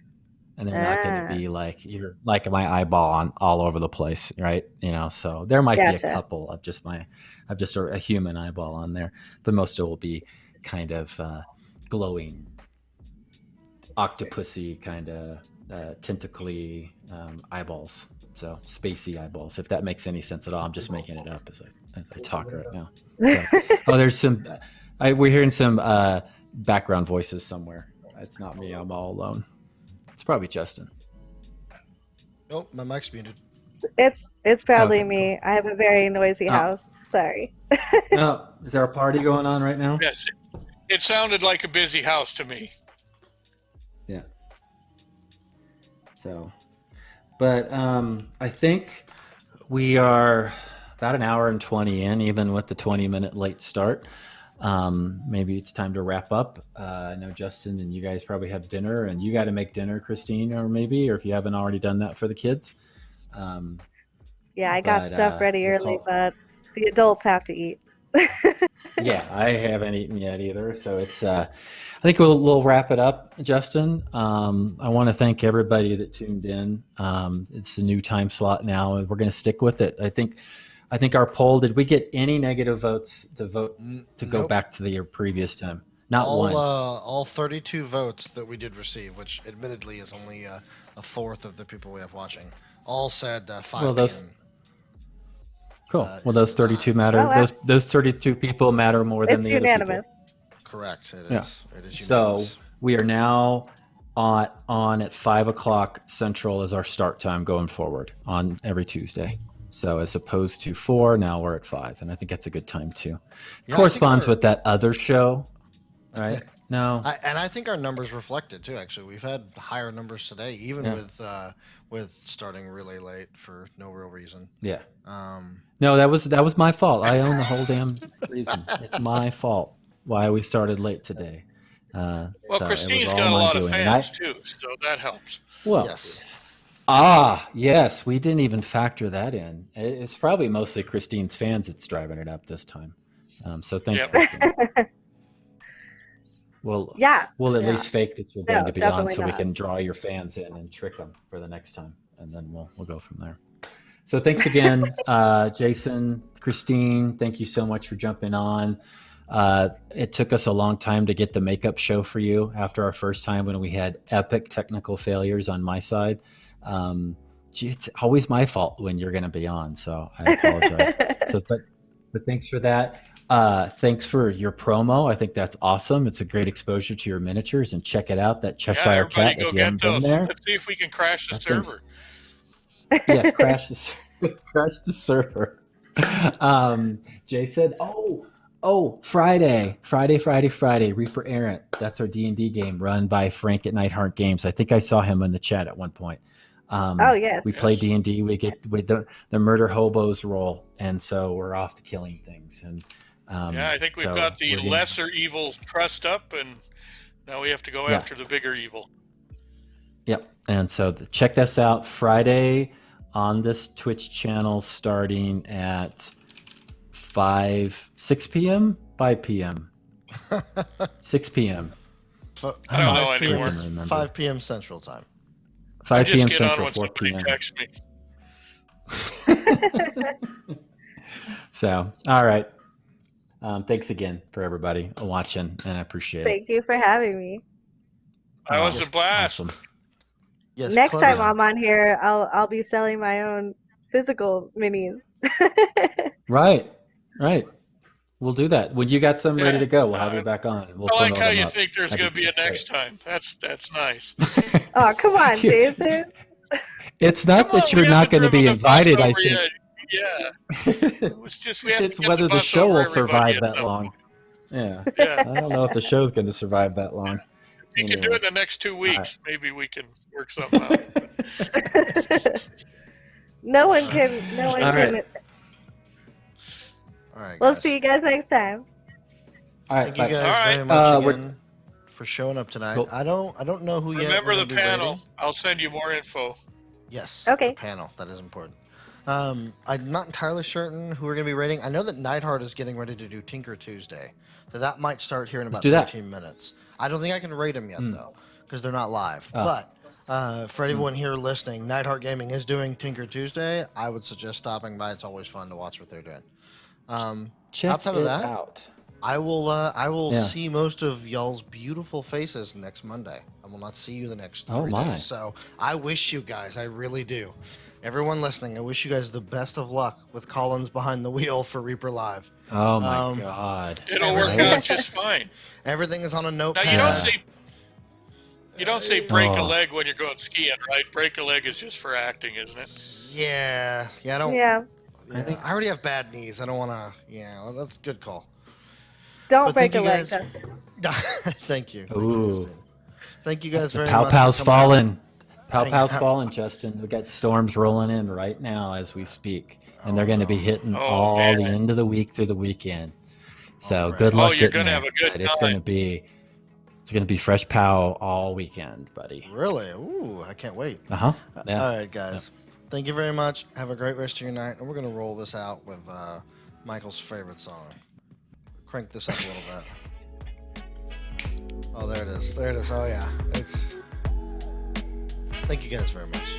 and they're not going to be like you're like my eyeball on all over the place, right? So there might be a couple of just a human eyeball on there, but most of it will be kind of glowing, octopusy kind of tentacly eyeballs. So spacey eyeballs, if that makes any sense at all. I'm just making it up as I talk right now. So, there's some. We're hearing some background voices somewhere. It's not me. I'm all alone. It's probably Justin. Nope, my mic's muted. It's probably me. Cool. I have a very noisy house. Sorry. Oh, is there a party going on right now? Yes, it sounded like a busy house to me. Yeah. So. But I think we are about an hour and 20 in, even with the 20-minute late start. Maybe it's time to wrap up. I know Justin and you guys probably have dinner, and you got to make dinner, Christine, or if you haven't already done that for the kids. Yeah, I got stuff ready early, but the adults have to eat. Yeah, I haven't eaten yet either, so it's. I think we'll wrap it up, Justin. I want to thank everybody that tuned in. It's a new time slot now, and we're going to stick with it. I think our poll. Did we get any negative votes to go back to the previous time? Not one. All 32 votes that we did receive, which admittedly is only a fourth of the people we have watching, all said 5 p.m. Cool. Well, those 32 matter. Oh, wow. Those 32 people matter more than the unanimous. Other people. Correct. It is. Yeah. It is unanimous. So we are now on at 5 o'clock Central as our start time going forward on every Tuesday. So as opposed to 4, now we're at 5, and I think that's a good time too. It corresponds with that other show, right? No. I think our numbers reflect it too. Actually, we've had higher numbers today, even with starting really late for no real reason. Yeah. No, that was my fault. I own the whole damn reason. It's my fault why we started late today. Well, so Christine's got a lot of fans too, so that helps. Well, yes. Yes, we didn't even factor that in. It's probably mostly Christine's fans that's driving it up this time. So thanks, Christine. We'll at least fake that you're going to be on, so we can draw your fans in and trick them for the next time, and then we'll go from there. So thanks again, Jason, Christine. Thank you so much for jumping on. It took us a long time to get the makeup show for you after our first time when we had epic technical failures on my side. It's always my fault when you're going to be on, so I apologize. But thanks for that. Thanks for your promo. I think that's awesome. It's a great exposure to your miniatures, and check it out. That Cheshire Cat. If you haven't been there. Let's see if we can crash the server. Yes, crash the server. Jay said, Friday, Reaper Errant. That's our D&D game run by Frank at Nightheart Games. I think I saw him in the chat at one point. Yes. We play D&D. We get the murder hobos roll, and so we're off to killing things. And I think we've got the lesser evil trussed up, and now we have to go after the bigger evil. Yep. And so check this out Friday on this Twitch channel starting at 6 p.m., 5 p.m., 6 p.m. I don't know anymore. 5 p.m. Central Time. 5 p.m. Central, on 4 p.m. Text me. So, all right. Thanks again for everybody watching, and I appreciate it. Thank you for having me. That was a blast. Awesome. Yes, Next Chloe. time I'm on here, I'll be selling my own physical minis. Right. We'll do that. When you got some ready to go, we'll have you I back on. We'll like promote how them you up. think there's I going to think be a that's next time. That's nice. Oh, come on, Jason. It's not Come that on, you're we not haven't going to be driven the bus invited, I over think. yet. Yeah. It was just we have It's to get whether the the bus show over will everybody survive at that some long. point. Yeah. Yeah. I don't know if the show's going to survive that long. We can do it in the next 2 weeks. Maybe we can work something out. No one can. All right. All right, We'll guys. see you guys next time. All right. Thank you bye. guys All right. very much we're- again for showing up tonight. Cool. I don't know who yet. Remember we're the gonna be panel. rating. I'll send you more info. Yes. Okay. The panel. That is important. I'm not entirely certain who we're going to be rating. I know that Nightheart is getting ready to do Tinker Tuesday. So that might start here in about do that. 13 minutes. I don't think I can rate them yet, though, because they're not live. Oh. But for anyone here listening, Nightheart Gaming is doing Tinker Tuesday. I would suggest stopping by. It's always fun to watch what they're doing. Check outside it of that, out. I will Yeah. see most of y'all's beautiful faces next Monday. I will not see you the next 3 my. days. So I wish you guys, I really do. Everyone listening, I wish you guys the best of luck with Collins behind the wheel for Reaper Live. Oh my God. It'll work out just fine. Everything is on a notepad. Now you don't say break a Oh. leg when you're going skiing, right? Break a leg is just for acting, isn't it? Yeah, I don't. Yeah. Yeah, I already have bad knees. I don't want to. Yeah, well, that's a good call. Don't But break thank a you leg, guys. Justin. Thank you. Ooh. Christine. Thank you guys The very Pow much. Pow's for coming out. falling. Pow Hang Pow's out. falling, Justin. We got storms rolling in right now as we speak, and they're Oh, going to be no. hitting Oh, all man. the end of the week through the weekend. So All right. good luck Oh, you're getting gonna there. have a good But it's time. going to be fresh Pow all weekend, buddy. Really? Ooh, I can't wait. Yeah. All right, guys. Thank you very much. Have a great rest of your night, and we're gonna roll this out with Michael's favorite song. Crank this up a little bit. Oh, there it is. There it is. Oh yeah, it's. Thank you guys very much.